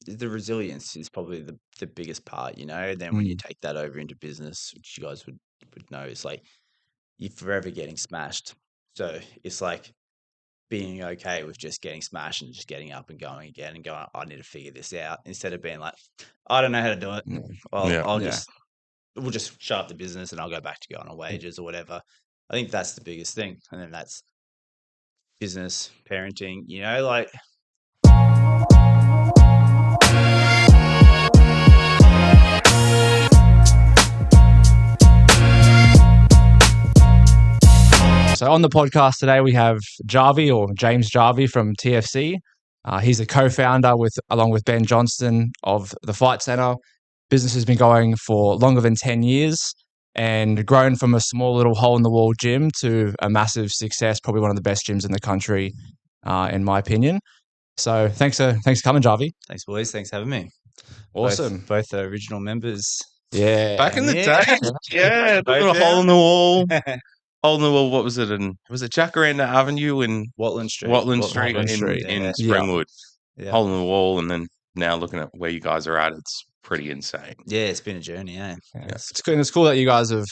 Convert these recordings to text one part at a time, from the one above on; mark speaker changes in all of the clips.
Speaker 1: the resilience is probably the biggest part, you know. And then when you take that over into business, which you guys would know, it's like you're forever getting smashed. So it's like being okay with just getting smashed and just getting up and going again and going, I need to figure this out, instead of being like, I don't know how to do it. Well, we'll just shut up the business and I'll go back to going on wages or whatever. I think that's the biggest thing. And then that's business, parenting, you know, like.
Speaker 2: So on the podcast today, we have Jarvie, or James Jarvie, from TFC. He's the co-founder along with Ben Johnston of the Fight Centre. Business has been going for longer than 10 years and grown from a small little hole-in-the-wall gym to a massive success, probably one of the best gyms in the country, in my opinion. So thanks for coming, Jarvie.
Speaker 1: Thanks, boys. Thanks for having me.
Speaker 2: Awesome.
Speaker 1: Both the original members.
Speaker 2: Yeah.
Speaker 3: Back in the day. Yeah, the little hole in the wall. Hole in the wall, what was it? And was it Jacaranda Avenue in
Speaker 1: Watland Street?
Speaker 3: In Springwood. Yeah. Hole in the wall, and then now looking at where you guys are at, it's pretty insane.
Speaker 1: Yeah, it's been a journey, eh?
Speaker 2: Yeah. It's cool that you guys have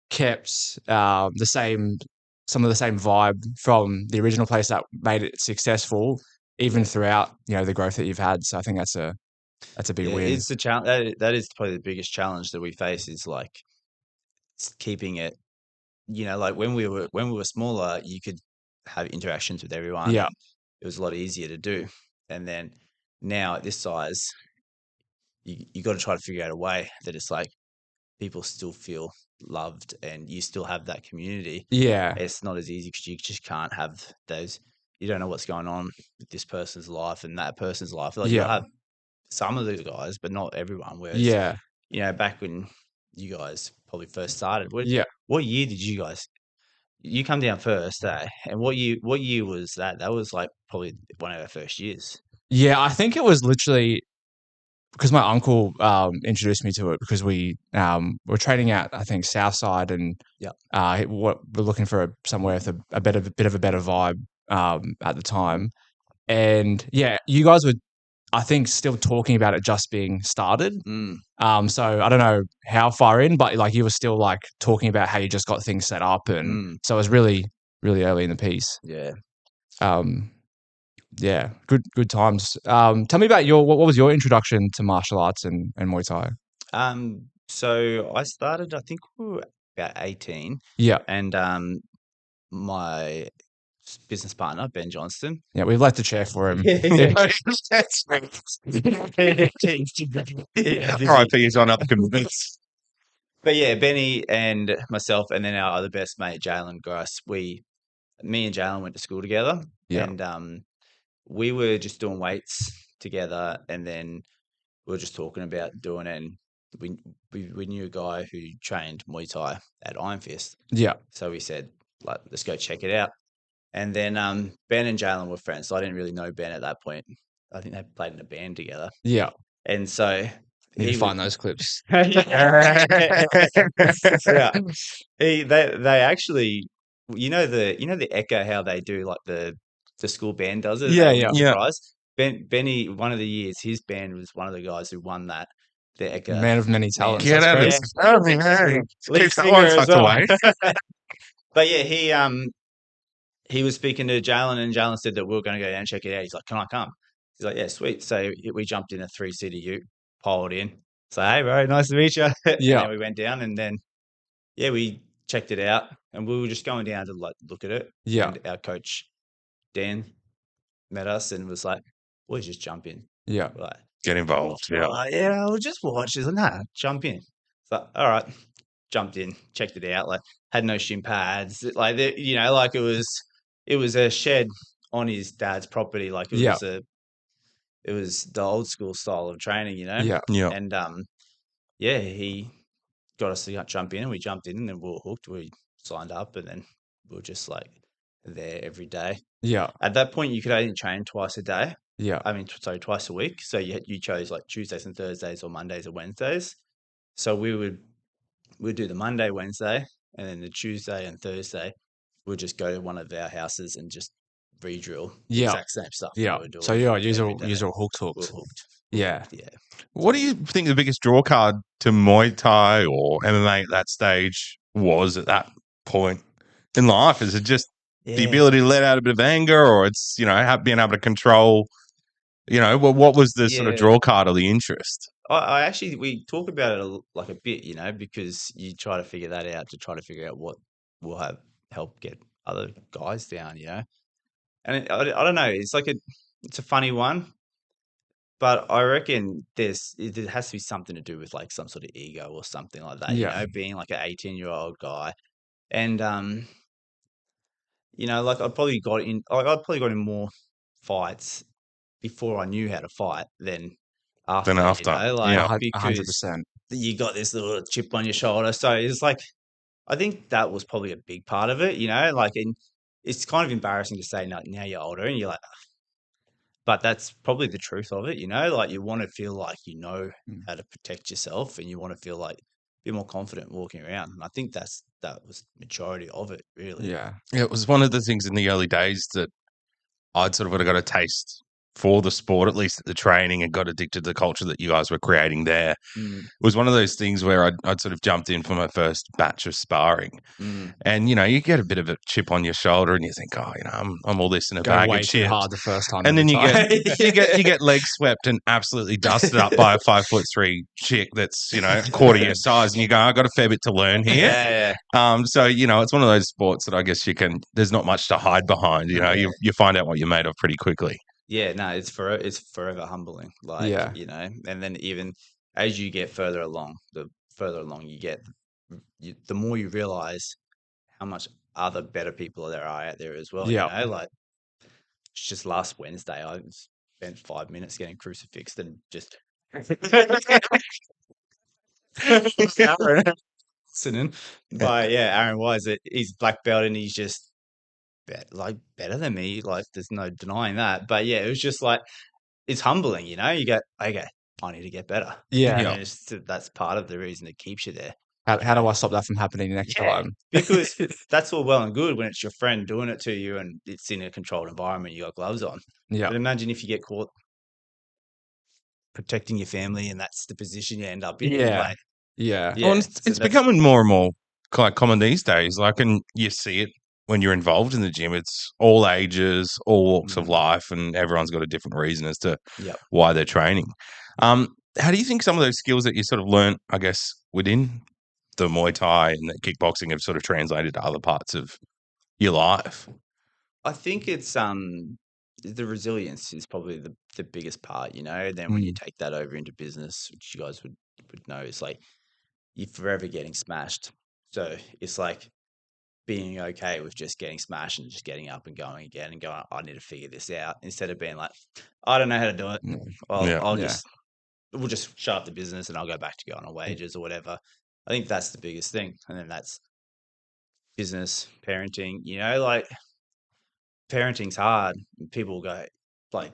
Speaker 2: kept some of the same vibe from the original place that made it successful, even throughout, you know, the growth that you've had. So I think that's a big win.
Speaker 1: It's the challenge. That is probably the biggest challenge that we face, is like keeping it. You know, like when we were smaller, you could have interactions with everyone.
Speaker 2: Yeah,
Speaker 1: it was a lot easier to do. And then now at this size, you got to try to figure out a way that it's like people still feel loved and you still have that community.
Speaker 2: Yeah,
Speaker 1: it's not as easy because you just can't have those. You don't know what's going on with this person's life and that person's life. Like, you'll have some of the guys, but not everyone. Whereas, you know, back when you guys probably first started, what year did you guys? You come down first, eh? And what year was that? That was like probably one of our first years.
Speaker 2: Yeah, I think it was literally because my uncle introduced me to it, because we were training at, I think, Southside, and we're looking for somewhere with a bit of a better vibe at the time. And yeah, you guys were, I think, still talking about it just being started. So I don't know how far in, but like you were still like talking about how you just got things set up, and so it was really, really early in the piece.
Speaker 1: Yeah.
Speaker 2: Yeah, good times. Tell me about what was your introduction to martial arts and Muay Thai?
Speaker 1: So I started, I think we were about 18.
Speaker 2: Yeah.
Speaker 1: And my business partner, Ben Johnston.
Speaker 2: Yeah, we've left a chair for him.
Speaker 3: R.I.P. is on other commitments.
Speaker 1: But yeah, Benny and myself, and then our other best mate, Jalen Grice, me and Jalen went to school together.
Speaker 2: Yeah.
Speaker 1: And we were just doing weights together, and then we were just talking about doing it. And we knew a guy who trained Muay Thai at Iron Fist.
Speaker 2: Yeah.
Speaker 1: So we said, like, let's go check it out. And then Ben and Jalen were friends, so I didn't really know Ben at that point. I think they played in a band together.
Speaker 2: Yeah.
Speaker 1: And so
Speaker 2: need to find those clips.
Speaker 1: Yeah. They actually, you know the Echo, how they do like the school band does it.
Speaker 2: Yeah.
Speaker 1: Prize. Benny, one of the years, his band was one of the guys who won that. The Echo.
Speaker 2: Man of many talents.
Speaker 3: Get out of here.
Speaker 1: But yeah, he was speaking to Jalen, and Jalen said that we were going to go down and check it out. He's like, can I come? He's like, yeah, sweet. So we jumped in a 3-seater ute, piled in. So, hey, bro, nice to meet you.
Speaker 2: Yeah.
Speaker 1: And we went down, and then, we checked it out, and we were just going down to like look at it.
Speaker 2: Yeah.
Speaker 1: And our coach, Dan, met us and was like, boys, just jump in.
Speaker 2: Yeah.
Speaker 1: We're like,
Speaker 3: get involved. Yeah.
Speaker 1: Yeah, I'll just watch. He's like, nah, jump in. So, all right. Jumped in, checked it out. Like, had no shin pads. Like, you know, like it was a shed on his dad's property. Like it was the old school style of training, you know?
Speaker 2: Yeah.
Speaker 3: Yeah.
Speaker 1: And he got us to jump in, and we jumped in, and then we were hooked. We signed up, and then we were just like there every day.
Speaker 2: Yeah.
Speaker 1: At that point, you could only train twice a day.
Speaker 2: Yeah.
Speaker 1: I mean, twice a week. So you chose like Tuesdays and Thursdays, or Mondays or Wednesdays. So we'd do the Monday, Wednesday, and then the Tuesday and Thursday, we'd just go to one of our houses and just re-drill the exact same stuff.
Speaker 2: Yeah. So use all hooked.
Speaker 1: We're hooked.
Speaker 2: Yeah.
Speaker 3: What do you think the biggest draw card to Muay Thai or MMA at that stage was at that point in life? Is it just the ability to let out a bit of anger, or it's, being able to control, what was the sort of draw card or the interest?
Speaker 1: I actually, we talk about it like a bit, because you try to figure that out to try to figure out what will help get other guys down, And I don't know, it's like it's a funny one, but I reckon there has to be something to do with like some sort of ego or something like that, being like an 18-year-old guy. And like I'd probably got in more fights before I knew how to fight than after, because
Speaker 2: 100%.
Speaker 1: you got this little chip on your shoulder. So it's like, I think that was probably a big part of it, and it's kind of embarrassing to say now you're older and you're like, but that's probably the truth of it, like you want to feel like how to protect yourself, and you want to feel like be more confident walking around. And I think that was the majority of it, really.
Speaker 2: Yeah.
Speaker 3: It was one of the things in the early days that I'd sort of would have got a taste for the sport, at least at the training, and got addicted to the culture that you guys were creating there. It was one of those things where I'd sort of jumped in for my first batch of sparring, and you get a bit of a chip on your shoulder, and you think, I'm all this in a bag of chips.
Speaker 2: Too hard the first time,
Speaker 3: and then you get leg swept and absolutely dusted up by a 5'3" chick that's a quarter your size, and you go, I got a fair bit to learn here. So it's one of those sports that I guess there's not much to hide behind. You find out what you're made of pretty quickly.
Speaker 1: Yeah, no, it's forever humbling. And then even as you get further along, the further along you get, the more you realize how much other better people there are out there as well. Like it's just last Wednesday, I spent 5 minutes getting crucifixed and just Aaron. But Aaron Wise, he's black belt and he's just better than me. Like there's no denying that. But it was just like, it's humbling, you go, okay, I need to get better. And that's part of the reason it keeps you there.
Speaker 2: How do I stop that from happening next time?
Speaker 1: Because that's all well and good when it's your friend doing it to you and it's in a controlled environment, you got gloves on.
Speaker 2: Yeah.
Speaker 1: But imagine if you get caught protecting your family and that's the position you end up in.
Speaker 3: Well, it's becoming more and more quite common these days. And you see it when you're involved in the gym. It's all ages, all walks of life, and everyone's got a different reason as to why they're training. How do you think some of those skills that you sort of learnt, I guess, within the Muay Thai and the kickboxing have sort of translated to other parts of your life?
Speaker 1: I think it's the resilience is probably the biggest part, Then when you take that over into business, which you guys would know, it's like you're forever getting smashed. So it's like being okay with just getting smashed and just getting up and going again and going, I need to figure this out, instead of being like, I don't know how to do it. We'll just shut up the business and I'll go back to going on wages or whatever. I think that's the biggest thing. And then that's business, parenting, like parenting's hard. People go like,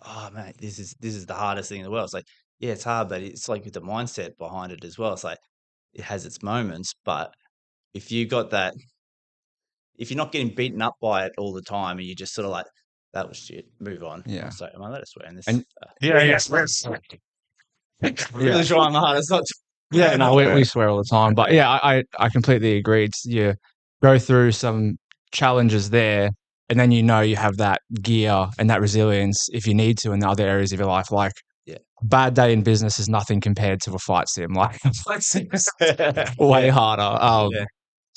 Speaker 1: oh man, this is the hardest thing in the world. It's like, yeah, it's hard, but it's like with the mindset behind it as well. It's like, it has its moments, but if you got that, if you're not getting beaten up by it all the time and you just sort of like, that was shit, move on.
Speaker 2: Yeah.
Speaker 1: So am I allowed to swear in this?
Speaker 2: Really
Speaker 1: trying my hardest not to.
Speaker 2: We swear all the time. But I completely agree. You go through some challenges there, and then you have that gear and that resilience if you need to in the other areas of your life. Like, bad day in business is nothing compared to a fight sim. Like, a fight sim is way harder.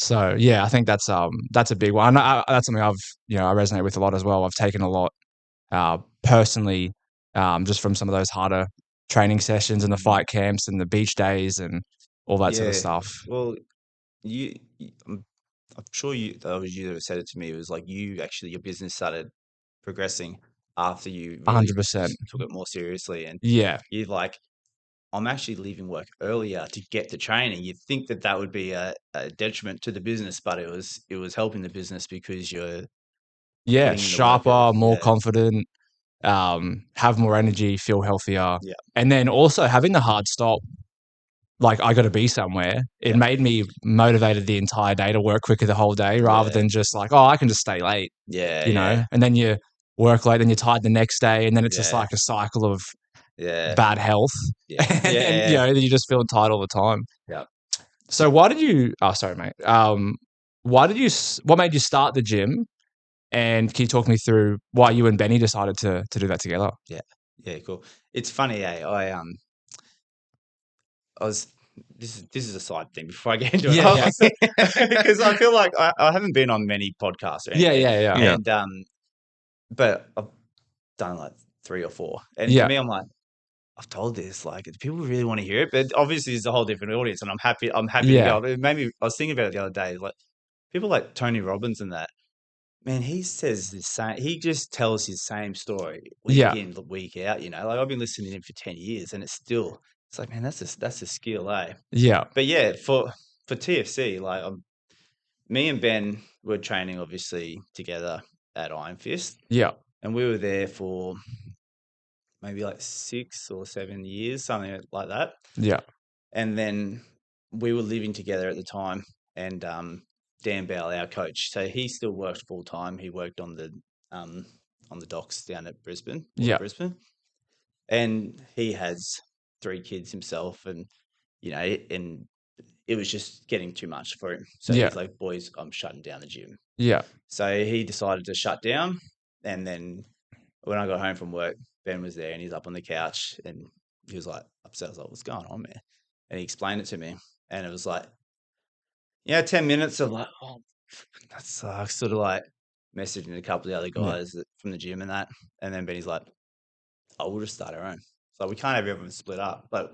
Speaker 2: So I think that's a big one. That's something I've I resonate with a lot as well. I've taken a lot personally, just from some of those harder training sessions and the fight camps and the beach days and all that sort of stuff.
Speaker 1: Well, I'm sure that was you that said it to me. It was like your business started progressing after you really
Speaker 2: 100%
Speaker 1: took it more seriously, and
Speaker 2: you're
Speaker 1: like, I'm actually leaving work earlier to get to training. You'd think that would be a detriment to the business, but it was helping the business because you're
Speaker 2: sharper, more confident, have more energy, feel healthier. And then also having the hard stop, like, I got to be somewhere. It made me motivated the entire day to work quicker the whole day, rather than just like, I can just stay late. And then you work late and you're tired the next day, and then it's just like a cycle of bad health. And you just feel tired all the time.
Speaker 1: Yeah.
Speaker 2: So why did you? Oh, sorry, mate. What made you start the gym? And can you talk me through why you and Benny decided to do that together?
Speaker 1: Yeah, cool. It's funny, I was. This is a side thing before I get into it. Because I feel like I haven't been on many podcasts or anything.
Speaker 2: Yeah.
Speaker 1: And but I've done like 3 or 4, and to me, I'm like, I've told this, like, do people really want to hear it? But obviously, it's a whole different audience, and I'm happy to go. But maybe I was thinking about it the other day, like people like Tony Robbins and that. Man, he says the same. He just tells his same story week in, week out. Like I've been listening to him for 10 years, and it's like, man, that's a skill, eh?
Speaker 2: Yeah.
Speaker 1: But yeah, for TFC, like me and Ben were training obviously together at Iron Fist.
Speaker 2: Yeah.
Speaker 1: And we were there for maybe like 6 or 7 years, something like that.
Speaker 2: Yeah.
Speaker 1: And then we were living together at the time, and Dan Bell, our coach, so he still worked full time. He worked on the docks down at Brisbane, Brisbane, and he has 3 kids himself, and and it was just getting too much for him. So he's like, boys, I'm shutting down the gym.
Speaker 2: Yeah.
Speaker 1: So he decided to shut down, and then when I got home from work, Ben was there, and he's up on the couch, and he was like upset. I was like, what's going on, man? And he explained it to me, and it was like, 10 minutes of like, oh, that sucks. Sort of like messaging a couple of the other guys from the gym and that. And then Benny's like, oh, we'll just start our own. So we can't have everyone split up, but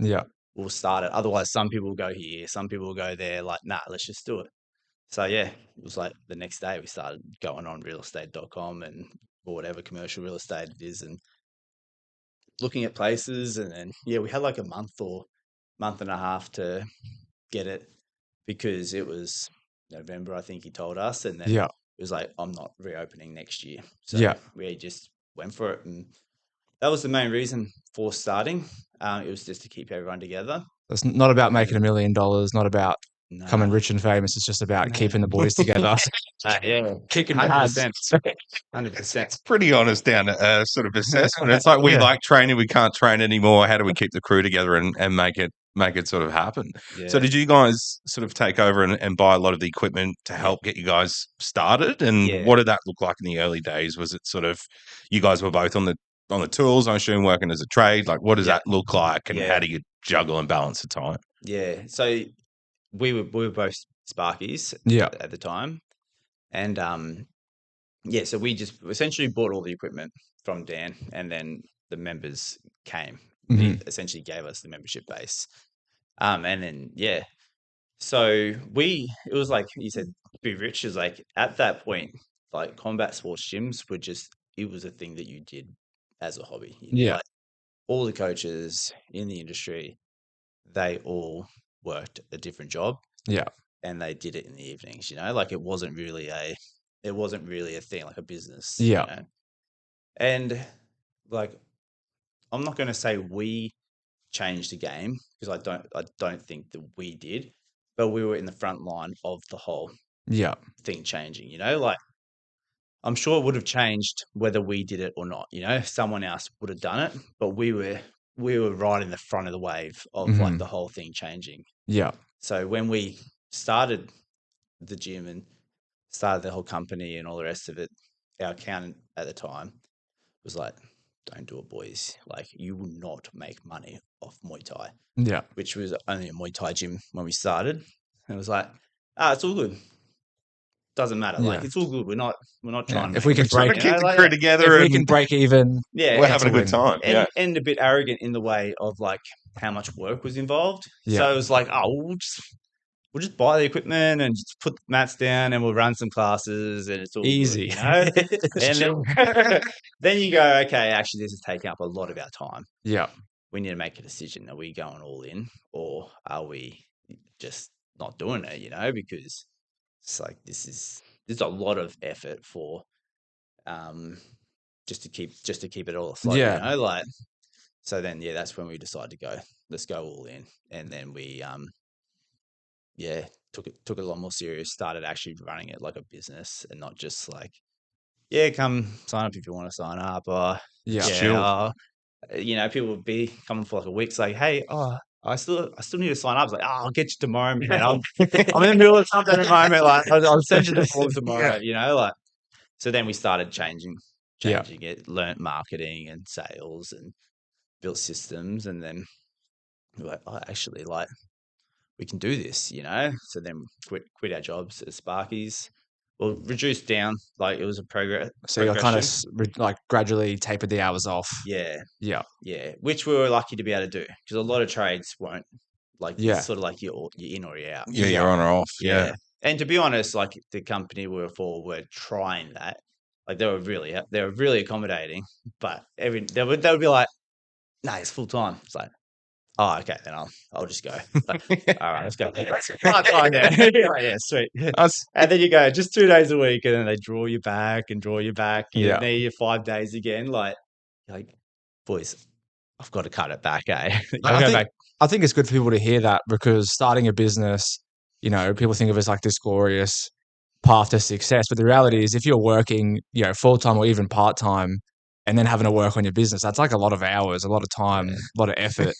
Speaker 1: we'll start it. Otherwise, some people will go here, some people will go there. Like, nah, let's just do it. So it was like the next day we started going on realestate.com and or whatever commercial real estate it is, and looking at places. And then, we had like a month or month and a half to get it, because it was November, I think he told us. And then it was like, I'm not reopening next year. So we just went for it. And that was the main reason for starting. It was just to keep everyone together.
Speaker 2: It's not about making $1 million, not about becoming rich and famous. It's just about keeping the boys together.
Speaker 1: Kicking 100%. 100%.
Speaker 3: It's pretty honest down sort of assessment. It's like we like training, we can't train anymore. How do we keep the crew together and make it sort of happen? Yeah. So did you guys sort of take over and buy a lot of the equipment to help get you guys started? And what did that look like in the early days? Was it sort of you guys were both on the tools, I assume, working as a trade? Like, what does that look like, and how do you juggle and balance the time?
Speaker 1: Yeah, so we were both Sparkies at the time, and so we just essentially bought all the equipment from Dan, and then the members came. He essentially gave us the membership base, and then so it was like you said, be rich is like at that point, like combat sports gyms were just, it was a thing that you did as a hobby. Like all the coaches in the industry, they all worked a different job. And they did it in the evenings, like it wasn't really a thing, like a business. And like, I'm not going to say we changed the game, because I don't think that we did, but we were in the front line of the whole thing changing, like I'm sure it would have changed whether we did it or not, someone else would have done it, but we were right in the front of the wave of like the whole thing changing. So when we started the gym and started the whole company and all the rest of it, our accountant at the time was like, don't do it, boys. Like, you will not make money off Muay Thai. Which was only a Muay Thai gym when we started. And it was like, it's all good. Doesn't matter. Like, it's all good. We're not trying to
Speaker 2: if we can break
Speaker 3: the crew together,
Speaker 2: if we can break even,
Speaker 3: we're having a good time.
Speaker 1: And a bit arrogant in the way of like how much work was involved. So it was like, we'll just buy the equipment and just put the mats down, and we'll run some classes, and it's all
Speaker 2: easy.
Speaker 1: Good, and then you go, okay, actually, this is taking up a lot of our time. We need to make a decision. Are we going all in, or are we just not doing it? Because it's like there's a lot of effort for just to keep it all afloat. Like, so then that's when we decided to go. Let's go all in, and then we took it a lot more serious. Started actually running it like a business, and not just like, come sign up if you want to sign up, or people would be coming for like a week. It's like, hey, I still need to sign up. It's like, I'll get you tomorrow, man. I'm in the middle of something at the moment. Like, I'll send you the form tomorrow. So then we started changing it, learnt marketing and sales and built systems, and then we're like, actually, like, we can do this, So then quit our jobs at Sparky's. Well, reduced down, like it was a progress.
Speaker 2: So you're kind of like gradually tapered the hours off.
Speaker 1: Yeah.
Speaker 2: Yeah.
Speaker 1: Yeah. Which we were lucky to be able to do, because a lot of trades won't, like, it's sort of like you're in or you're out.
Speaker 3: Yeah, you're on or off. Yeah.
Speaker 1: And to be honest, like the company we were for were trying that. Like they were really accommodating, but they would be like, "No, it's full time." It's like, "Oh, okay, then I'll just go." Like, all right, let's go. Part time, yeah, sweet. And then you go just 2 days a week, and then they draw you back. You need you 5 days again. Like, boys, I've got to cut it back, eh?
Speaker 2: I think it's good for people to hear that, because starting a business, people think of it as like this glorious path to success. But the reality is, if you're working, full time or even part time, and then having to work on your business, that's like a lot of hours, a lot of time, a lot of effort.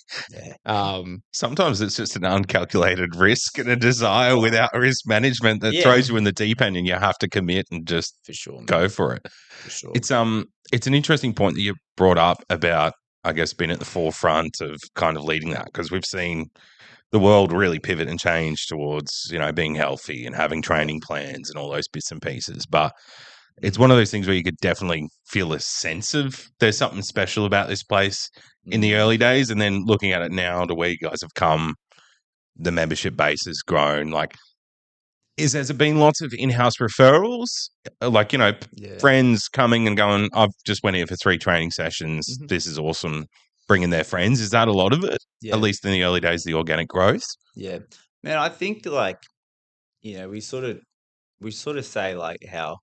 Speaker 3: Sometimes it's just an uncalculated risk and a desire without risk management that throws you in the deep end, and you have to commit and just go for it.
Speaker 1: For sure.
Speaker 3: It's an interesting point that you brought up about, I guess, being at the forefront of kind of leading that, because we've seen the world really pivot and change towards, being healthy and having training plans and all those bits and pieces. But it's one of those things where you could definitely feel a sense of there's something special about this place in the early days. And then looking at it now to where you guys have come, the membership base has grown. Like, has there been lots of in-house referrals? Like, friends coming and going, I've just went here for 3 training sessions. Mm-hmm. This is awesome. Bringing their friends. Is that a lot of it? Yeah. At least in the early days, the organic growth?
Speaker 1: Yeah. Man, I think like, we sort of say like how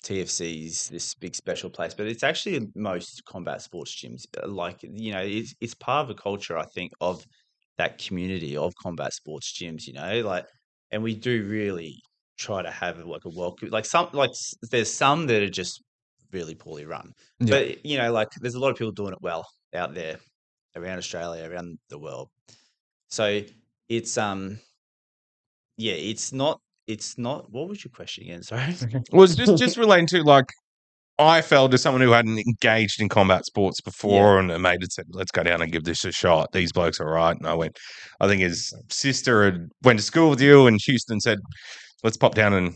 Speaker 1: TFC's this big special place, but it's actually most combat sports gyms. Like, it's part of a culture, I think, of that community of combat sports gyms, like, and we do really try to have like a welcome, like there's some that are just really poorly run, but like there's a lot of people doing it well out there around Australia, around the world. So it's it's not. What was your question again? Sorry.
Speaker 3: Well, it's just relating to, like, I felt as someone who hadn't engaged in combat sports before, and a mate had said, let's go down and give this a shot. These blokes are right. And I went, I think his sister went to school with you, and Houston said, let's pop down and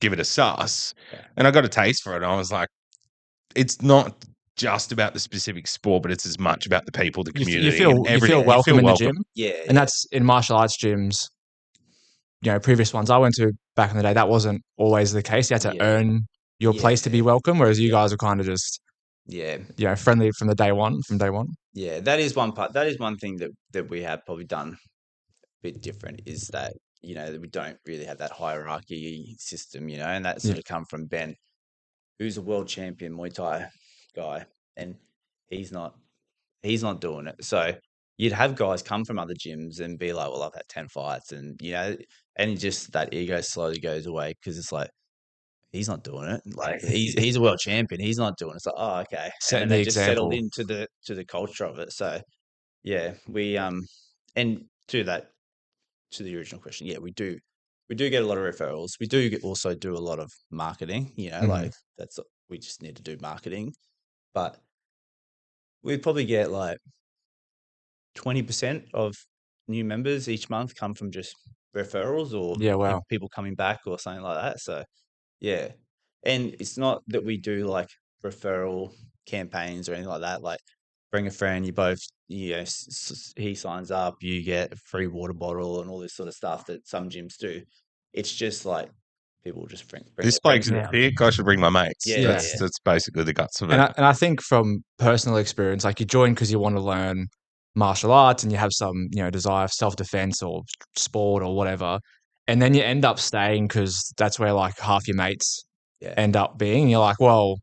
Speaker 3: give it a suss. Yeah. And I got a taste for it. And I was like, it's not just about the specific sport, but it's as much about the people, the community.
Speaker 2: You feel welcome in the gym.
Speaker 1: Yeah.
Speaker 2: And that's in martial arts gyms. Previous ones I went to back in the day, that wasn't always the case. You had to earn your place to be welcome, whereas you guys are kind of just friendly from day one.
Speaker 1: Yeah, that is one part. That is one thing that we have probably done a bit different, is that that we don't really have that hierarchy system, and that sort of come from Ben, who's a world champion Muay Thai guy, and he's not doing it. So you'd have guys come from other gyms and be like, well, I've had 10 fights, and and just that ego slowly goes away, because it's like, he's not doing it. Like, he's a world champion. He's not doing it. It's like, oh, okay. And they just settled into the culture of it. So yeah, we and to the original question, yeah, we do get a lot of referrals. We do also do a lot of marketing. Like we just need to do marketing, but we probably get like 20% of new members each month come from just referrals or people coming back or something like that. So yeah, and it's not that we do like referral campaigns or anything like that. Like, bring a friend, you both, he signs up, you get a free water bottle and all this sort of stuff that some gyms do. It's just like people just bring
Speaker 3: this bloke's in the thick, I should bring my mates. That's basically the guts of it.
Speaker 2: And I think from personal experience, like, you join because you want to learn martial arts and you have some, desire for self-defense or sport or whatever. And then you end up staying because that's where like half your mates end up being. You're like, well,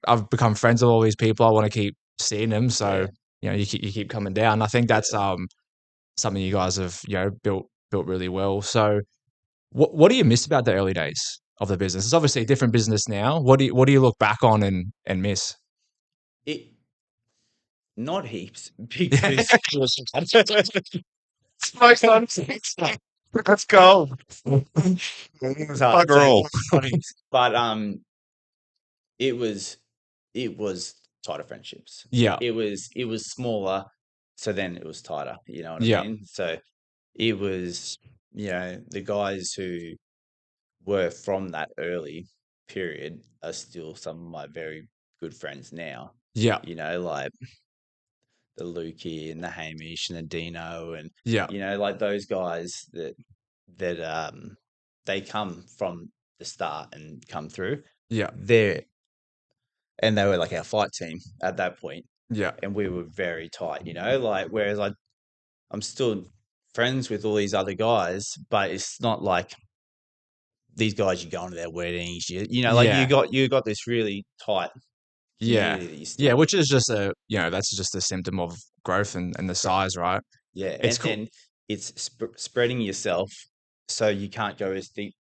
Speaker 2: I've become friends with all these people. I want to keep seeing them. So, you keep coming down. I think that's something you guys have, built really well. So what do you miss about the early days of the business? It's obviously a different business now. What do you look back on and miss?
Speaker 1: Not heaps. Because
Speaker 3: Let's go.
Speaker 1: it was hard.
Speaker 3: Bugger all.
Speaker 1: But it was tighter friendships.
Speaker 2: Yeah.
Speaker 1: It was smaller, so then it was tighter. You know what I
Speaker 2: Yeah.
Speaker 1: mean? So it was, the guys who were from that early period are still some of my very good friends now.
Speaker 2: Yeah.
Speaker 1: Like the Lukey and the Hamish and the Dino and
Speaker 2: Yeah.
Speaker 1: like those guys that they come from the start and come through.
Speaker 2: Yeah.
Speaker 1: They were like our fight team at that point.
Speaker 2: Yeah.
Speaker 1: And we were very tight, like whereas I'm still friends with all these other guys, but it's not like these guys you go into their weddings, like you got this really tight community that you still
Speaker 2: which is just that's just a symptom of growth and the size, right?
Speaker 1: Yeah,
Speaker 2: it's
Speaker 1: cool. And it's spreading yourself so you can't go as deep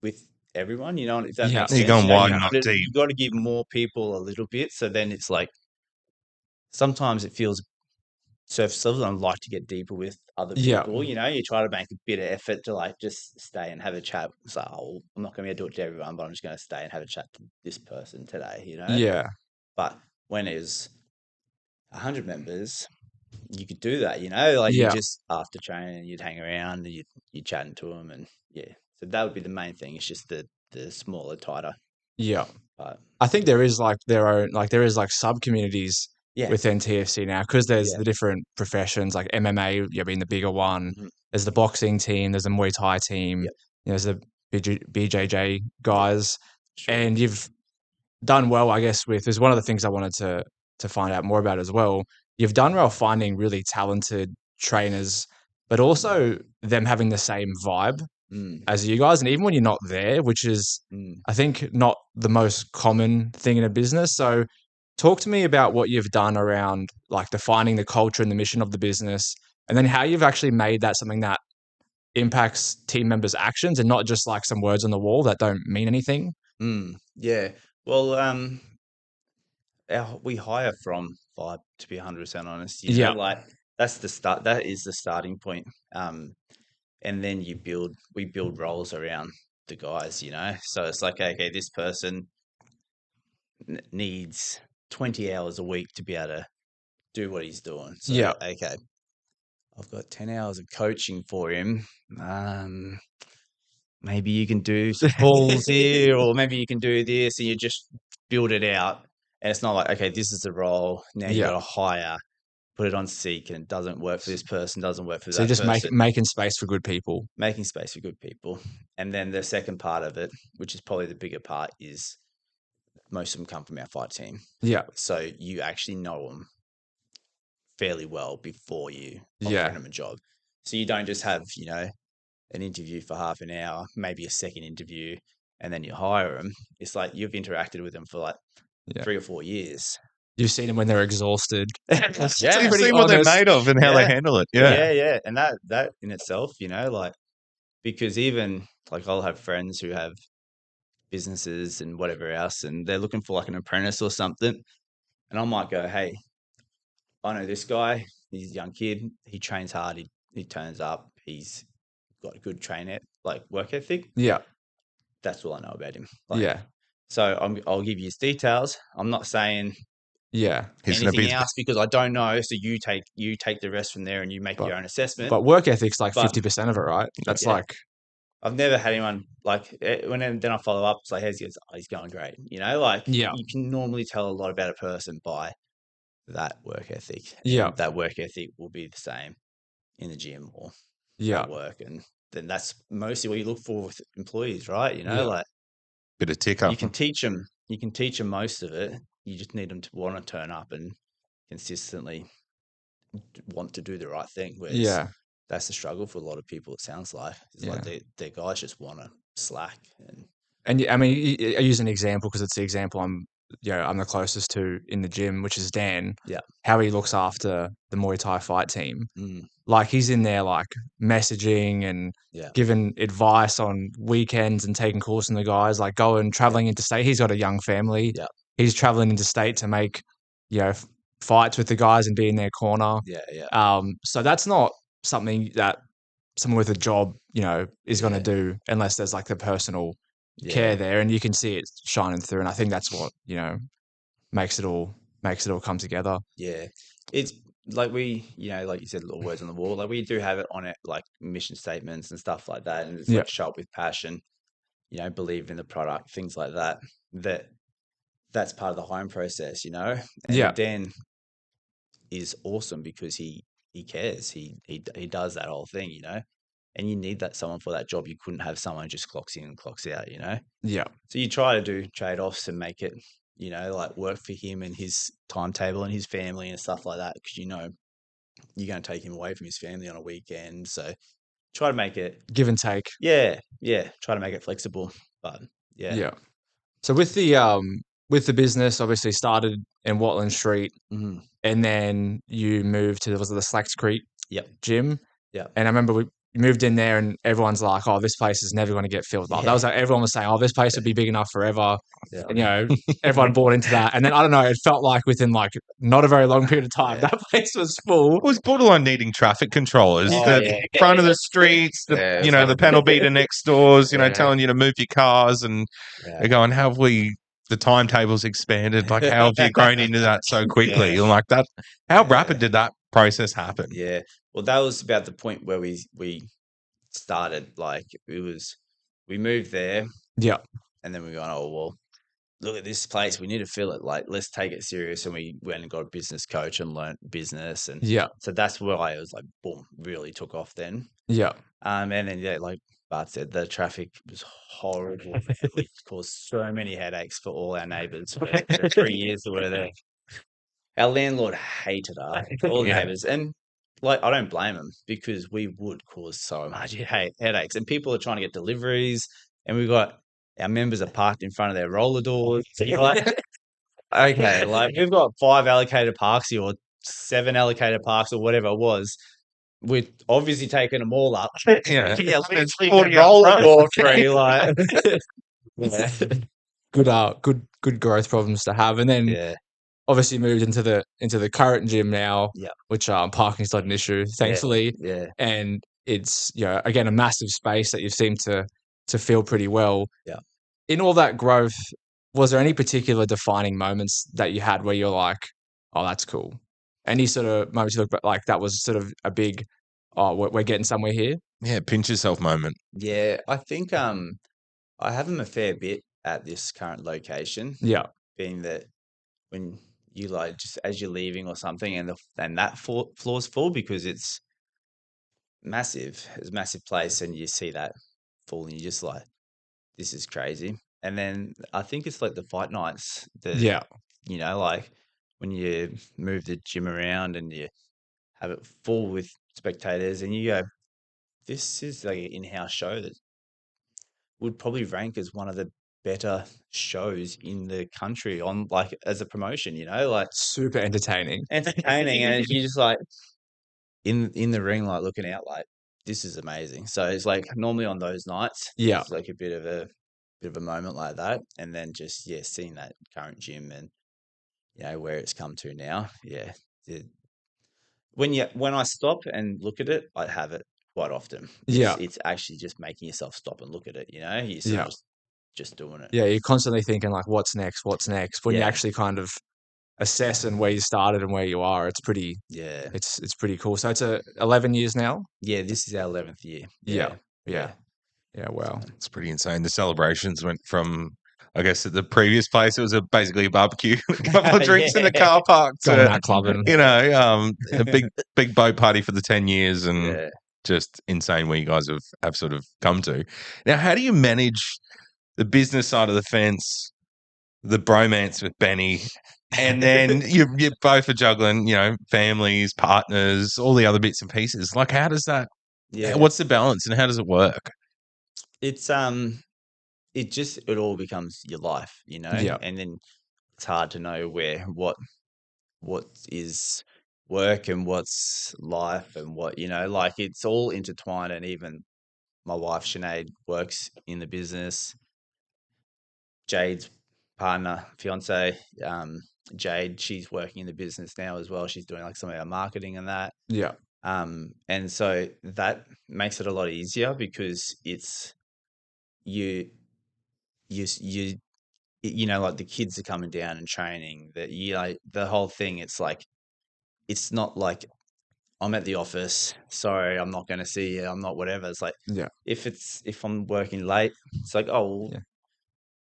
Speaker 1: with everyone, if that makes sense.
Speaker 3: You're going wide, not deep.
Speaker 1: You got to give more people a little bit, so then it's like sometimes it feels surface level. I like to get deeper with other people. You try to make a bit of effort to like just stay and have a chat. So I'm not going to be able to do it to everyone, but I'm just going to stay and have a chat to this person today.
Speaker 2: Yeah.
Speaker 1: But when it's 100 members, you could do that. You just after training, you'd hang around and you'd chatting to them, and so that would be the main thing. It's just the smaller, tighter.
Speaker 2: Yeah.
Speaker 1: But
Speaker 2: I think there is like sub communities within TFC now, because there's the different professions, like MMA being the bigger one. Mm-hmm. There's the boxing team, there's the Muay Thai team, there's the BJJ guys, and you've done well, I guess. There's one of the things I wanted to find out more about as well. You've done well finding really talented trainers, but also them having the same vibe as you guys. And even when you're not there, which is, I think, not the most common thing in a business. So talk to me about what you've done around like defining the culture and the mission of the business, and then how you've actually made that something that impacts team members' actions and not just like some words on the wall that don't mean anything.
Speaker 1: Yeah. Well, we hire from vibe, to be 100% honest. Like that's the start. That is the starting point. And then we build roles around the guys. So it's like, okay, this person needs 20 hours a week to be able to do what he's doing. So okay, I've got 10 hours of coaching for him. Maybe you can do some calls here, or maybe you can do this, and you just build it out. And it's not like, okay, this is the role. Now you got to hire, put it on Seek, and it doesn't work for this person, doesn't work for that person.
Speaker 2: So just making space for good people.
Speaker 1: Making space for good people. And then the second part of it, which is probably the bigger part, is most of them come from our fight team.
Speaker 2: Yeah.
Speaker 1: So you actually know them fairly well before you offer them a job. So you don't just have, an interview for half an hour, maybe a second interview, and then you hire them. It's like you've interacted with them for like 3 or 4 years.
Speaker 2: You've seen them when they're exhausted.
Speaker 3: You've seen what they're made of and how they handle it.
Speaker 1: Yeah. And that in itself, like, because even like I'll have friends who have businesses and whatever else, and they're looking for like an apprentice or something. And I might go, hey, I know this guy. He's a young kid. He trains hard. He turns up. He's got a good work ethic.
Speaker 2: Yeah.
Speaker 1: That's all I know about him. So I'll give you his details. I'm not saying anything else because I don't know. So you take the rest from there and you make your own assessment.
Speaker 2: But work ethic's like 50% of it, right? That's like.
Speaker 1: I've never had anyone then I follow up. It's like, he's going great. You can normally tell a lot about a person by that work ethic. And that work ethic will be the same in the gym or at work. And then that's mostly what you look for with employees, right? Like
Speaker 3: bit of tick up.
Speaker 1: You can teach them most of it. You just need them to want to turn up and consistently want to do the right thing. Whereas that's the struggle for a lot of people. It sounds like it's like their guys just want to slack.
Speaker 2: And I mean, I use an example because it's the example I'm the closest to in the gym, which is Dan.
Speaker 1: Yeah,
Speaker 2: how he looks after the Muay Thai fight team. Like he's in there like messaging and giving advice on weekends and taking calls from the guys, like traveling interstate. He's got a young family.
Speaker 1: Yeah.
Speaker 2: He's traveling interstate to make, fights with the guys and be in their corner.
Speaker 1: Yeah.
Speaker 2: So that's not something that someone with a job, is going to do unless there's like the personal care there, and you can see it shining through. And I think that's what makes it all come together.
Speaker 1: Yeah, it's like we, like you said, little words on the wall. Like we do have it on it, like mission statements and stuff like that, and it's like show up with passion. Believe in the product, things like that. That's part of the hiring process, And Dan is awesome because he cares. He does that whole thing, And you need that someone for that job. You couldn't have someone who just clocks in and clocks out,
Speaker 2: Yeah.
Speaker 1: So you try to do trade-offs and make it, like work for him and his timetable and his family and stuff like that, because you're going to take him away from his family on a weekend. So try to make it
Speaker 2: give and take.
Speaker 1: Yeah. Try to make it flexible, but
Speaker 2: yeah. So with the business, obviously started in Watland Street, and then you moved to the Slacks Creek gym.
Speaker 1: Yeah.
Speaker 2: And I remember we moved in there, and everyone's like, "Oh, this place is never going to get filled." Like that was like everyone was saying, "Oh, this place would be big enough forever."
Speaker 1: Yeah.
Speaker 2: And everyone bought into that. And then I don't know, it felt like within like not a very long period of time, that place was full.
Speaker 3: It was borderline needing traffic controllers. Front of the streets, the panel beater next doors, telling you to move your cars, and they're going, "How have the timetables expanded? Like, how have you grown into that so quickly?" And like that, how rapid did that process happen?
Speaker 1: Yeah. Well, that was about the point where we started. Like we moved there.
Speaker 2: Yeah.
Speaker 1: And then we went, "Oh, well, look at this place. We need to fill it. Like, let's take it serious." And we went and got a business coach and learned business. And so that's where I was like, boom, really took off then.
Speaker 2: Yeah.
Speaker 1: And then, like Bart said, the traffic was horrible. It caused so many headaches for all our neighbours for the 3 years that we were there. Our landlord hated us, all the neighbours. And like, I don't blame them, because we would cause so much headaches. And people are trying to get deliveries, and we've got our members are parked in front of their roller doors. So you're like, okay, like we've got 5 allocated parks here, or 7 allocated parks, or whatever it was. We've obviously taken them all up.
Speaker 3: It's 40 roller door free, like.
Speaker 2: Good growth problems to have. And then obviously moved into the current gym now, which parking's not an issue, thankfully.
Speaker 1: Yeah.
Speaker 2: And it's again a massive space that you seem to feel pretty well.
Speaker 1: Yeah.
Speaker 2: In all that growth, was there any particular defining moments that you had where you're like, "Oh, that's cool"? Any sort of moments you look back like that was sort of a big, "Oh, we're getting somewhere here"?
Speaker 3: Yeah, pinch yourself moment.
Speaker 1: Yeah, I think I have them a fair bit at this current location.
Speaker 2: Yeah.
Speaker 1: Being that when you like just as you're leaving or something, and that floor's full, because it's massive. It's a massive place, and you see that full, and you're just like, this is crazy. And then I think it's like the fight nights. Like when you move the gym around and you have it full with spectators, and you go, this is like an in-house show that would probably rank as one of the better shows in the country on like as a promotion, like
Speaker 2: super entertaining.
Speaker 1: And you just like in the ring, like looking out like, this is amazing. So it's like normally on those nights, it's like a bit of a moment like that. And then just seeing that current gym and where it's come to now. When I stop and look at it, I have it quite often. It's actually just making yourself stop and look at it. You're sort of just doing it.
Speaker 2: Yeah, you're constantly thinking like, what's next? When you actually kind of assess and where you started and where you are, it's pretty. It's pretty cool. So it's 11 years now.
Speaker 1: Yeah, this is our 11th year.
Speaker 2: Yeah, wow.
Speaker 3: It's pretty insane. The celebrations went from, I guess, at the previous place, it was basically a barbecue, a couple of drinks in the car park.
Speaker 2: Going out clubbing.
Speaker 3: A big boat party for the 10 years, and just insane where you guys have sort of come to. Now, how do you manage the business side of the fence, the bromance with Benny, and then you both are juggling, families, partners, all the other bits and pieces? Like, how does that, what's the balance and how does it work?
Speaker 1: It's, it all becomes your life, and then it's hard to know what is work and what's life and what, like it's all intertwined. And even my wife, Sinead, works in the business. Jade's partner, fiance, Jade, she's working in the business now as well. She's doing like some of our marketing and that.
Speaker 2: Yeah.
Speaker 1: And so that makes it a lot easier because it's you like the kids are coming down and training that the whole thing. It's like, it's not like I'm at the office. Sorry, I'm not going to see you. I'm not whatever. It's like, if I'm working late, it's like, oh, well,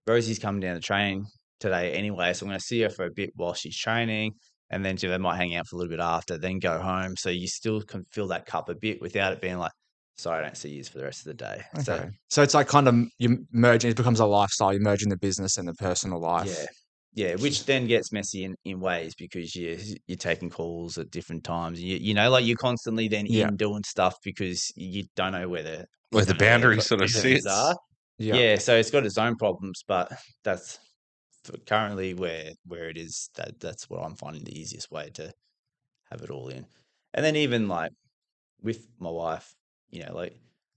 Speaker 1: Rosie's coming down to train today anyway, so I'm going to see her for a bit while she's training, and then they might hang out for a little bit after, then go home. So you still can fill that cup a bit without it being like, sorry, I don't see you for the rest of the day.
Speaker 2: Okay. So it's like kind of you merging. It becomes a lifestyle. You're merging the business and the personal life.
Speaker 1: Yeah, which then gets messy in ways because you're taking calls at different times. Like you're constantly then in doing stuff because you don't know where the
Speaker 3: boundary sort of sits.
Speaker 1: Are. Yeah, so it's got its own problems, but that's currently where it is. That's what I'm finding the easiest way to have it all in. And then even like with my wife, like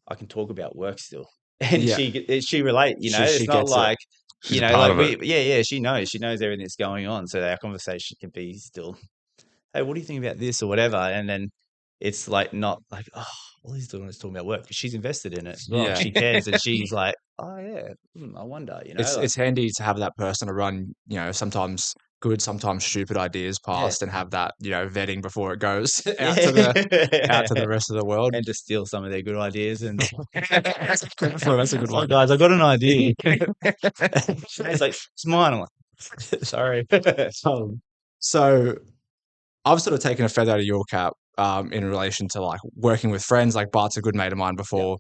Speaker 1: I can talk about work still, and she relate. It's not like she knows everything that's going on. So our conversation can be still, hey, what do you think about this or whatever, and then it's like not like, oh, all he's doing is talking about work because she's invested in it as well. She cares, and she's like, oh yeah, I wonder,
Speaker 2: it's handy to have that person to run, sometimes good, sometimes stupid ideas past and have that, vetting before it goes out to the rest of the world,
Speaker 1: and to steal some of their good ideas. And
Speaker 2: well, that's a good one,
Speaker 1: guys. I got an idea. It's like, it's mine. I'm like, sorry.
Speaker 2: So I've sort of taken a feather out of your cap in relation to like working with friends. Like Bart's a good mate of mine before.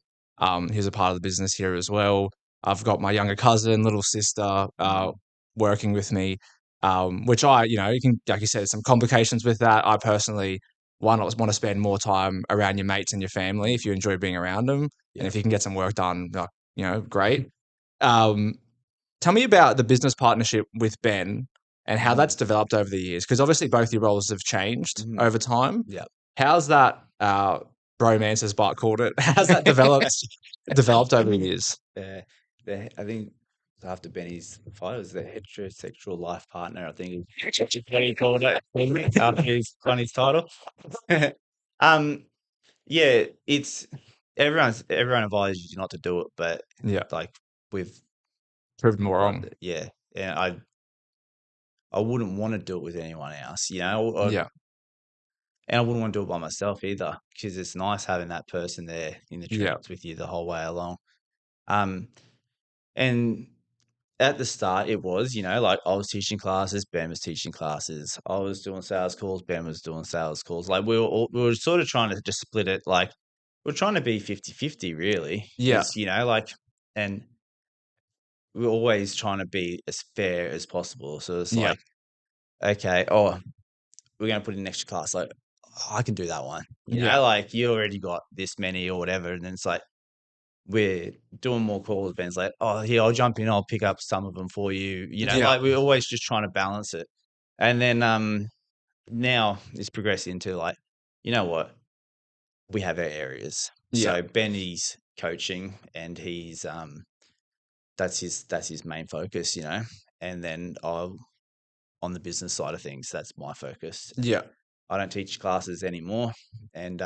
Speaker 2: He's a part of the business here as well. I've got my younger cousin, little sister, working with me, which you can, like you said, some complications with that. I personally want to spend more time around your mates and your family if you enjoy being around them. And if you can get some work done, great. Tell me about the business partnership with Ben and how that's developed over the years, because obviously both your roles have changed over time.
Speaker 1: Yeah.
Speaker 2: How's that bromance, as Bart called it? How's that developed over the years?
Speaker 1: I think after Benny's fight, it was the heterosexual life partner. I think is what he called it after he's won his title. Yeah, it's everyone advises you not to do it, but like we've
Speaker 2: proved more wrong.
Speaker 1: Yeah, and I wouldn't want to do it with anyone else, And I wouldn't want to do it by myself either, because it's nice having that person there in the trenches with you the whole way along. And at the start, it was, like I was teaching classes, Ben was teaching classes. I was doing sales calls, Ben was doing sales calls. Like we were sort of trying to just split it. Like we're trying to be 50-50 really.
Speaker 2: Yeah.
Speaker 1: And we're always trying to be as fair as possible. So it's like, okay, we're going to put in an extra class. Like, I can do that one. Like you already got this many or whatever. And then it's like, we're doing more calls. Ben's like, oh, here, I'll jump in. I'll pick up some of them for you. Like we're always just trying to balance it. And then now it's progressed into like, you know what? We have our areas. So Benny's coaching and he's that's his main focus, And then on the business side of things, that's my focus.
Speaker 2: Yeah.
Speaker 1: I don't teach classes anymore. And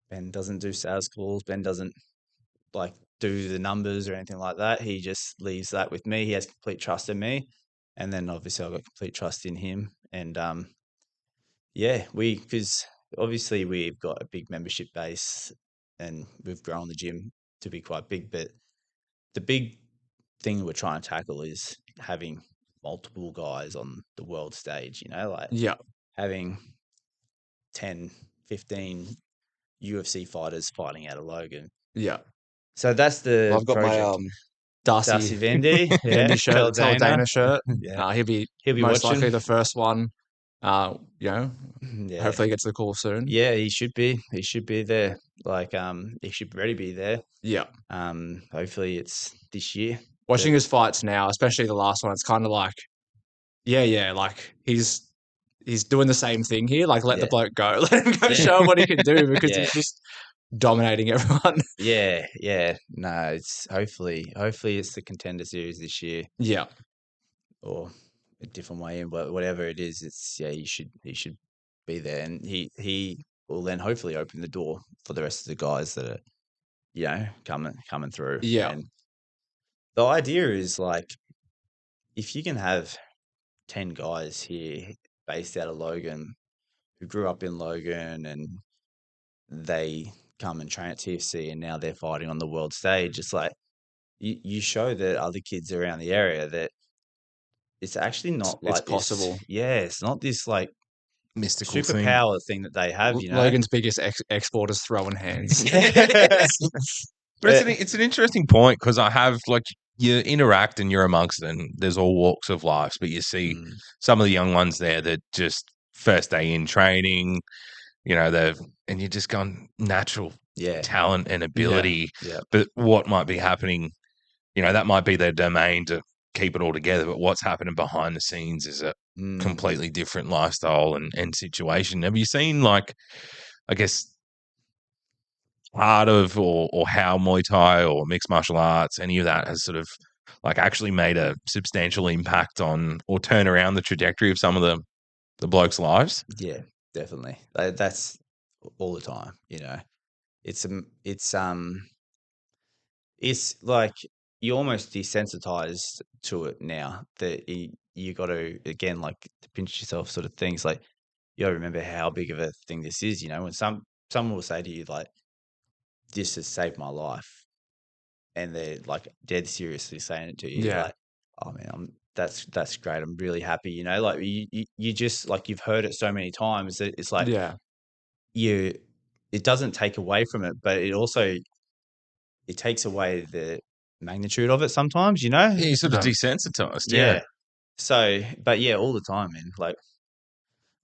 Speaker 1: Ben doesn't do sales calls. Ben doesn't like do the numbers or anything like that. He just leaves that with me. He has complete trust in me. And then obviously I've got complete trust in him. And because obviously we've got a big membership base and we've grown the gym to be quite big. But the big thing we're trying to tackle is having multiple guys on the world stage, like having 10, 15 UFC fighters fighting out of Logan.
Speaker 2: Yeah.
Speaker 1: So that's the
Speaker 2: I've got
Speaker 1: project.
Speaker 2: my Darcy
Speaker 1: Vendy,
Speaker 2: Vendy shirt, Dana shirt.
Speaker 1: Yeah.
Speaker 2: He'll be most watching. Likely the first one. Hopefully he gets the call soon.
Speaker 1: Yeah, he should be. He should be there. Like, he should already be there.
Speaker 2: Yeah.
Speaker 1: Hopefully it's this year.
Speaker 2: Watching his fights now, especially the last one, it's kind of like, like he's doing the same thing here. Like, let the bloke go. Let him go show him what he can do, because he's just dominating everyone.
Speaker 1: Yeah. No, it's hopefully it's the Contender Series this year.
Speaker 2: Yeah.
Speaker 1: Or a different way in, but whatever it is, it's he should be there, and he will then hopefully open the door for the rest of the guys that are coming through.
Speaker 2: Yeah.
Speaker 1: And the idea is like if you can have 10 guys here based out of Logan who grew up in Logan and they come and train at TFC and now they're fighting on the world stage, it's like you show that other kids around the area that it's actually not
Speaker 2: It's
Speaker 1: like
Speaker 2: possible.
Speaker 1: this. Yeah, it's not this like
Speaker 3: mystical
Speaker 1: superpower thing that they have,
Speaker 2: Logan's biggest export is throwing hands.
Speaker 3: But it's an interesting point because I have like you interact and you're amongst them. There's all walks of life, but you see some of the young ones there that just first day in training, and you're just gone natural talent and ability.
Speaker 1: Yeah.
Speaker 3: But what might be happening, that might be their domain to keep it all together. But what's happening behind the scenes is a completely different lifestyle and situation. Have you seen like, I guess, part of or how Muay Thai or mixed martial arts, any of that has sort of like actually made a substantial impact on or turn around the trajectory of some of the blokes' lives?
Speaker 1: Yeah, definitely. That's all the time. It's like you're almost desensitized to it now that you got to again like to pinch yourself sort of things like you got to remember how big of a thing this is. When someone will say to you like, "This has saved my life," and they're like dead seriously saying it to you, you're like, "Oh man, that's great. I'm really happy." Like you just like you've heard it so many times that it's like it doesn't take away from it, but it takes away the magnitude of it sometimes,
Speaker 3: Yeah, you're sort of desensitized. Yeah.
Speaker 1: So, but yeah, all the time, man. Like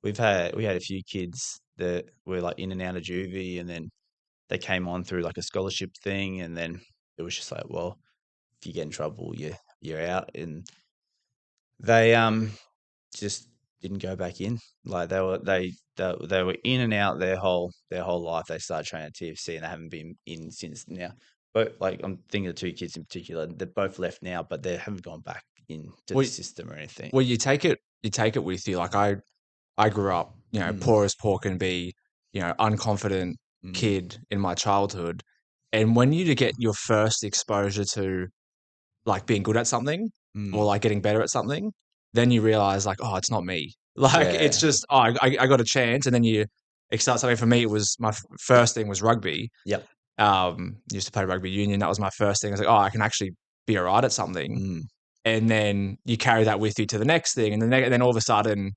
Speaker 1: we had a few kids that were like in and out of juvie, and then they came on through like a scholarship thing, and then it was just like, well, if you get in trouble, you're out, and they just didn't go back in. Like they were in and out their whole life. They started training at TFC and they haven't been in since now. But like I'm thinking of two kids in particular. They're both left now, but they haven't gone back into the system or anything.
Speaker 2: Well, you take it with you. Like I grew up, poor as poor can be, unconfident kid in my childhood. And when you get your first exposure to like being good at something or like getting better at something, then you realize like, oh, it's not me. Like it's just, oh, I got a chance. And then you start something. For me, it was my first thing was rugby.
Speaker 1: Yep.
Speaker 2: Used to play rugby union. That was my first thing. I was like, oh, I can actually be all right at something. And then you carry that with you to the next thing. And then all of a sudden,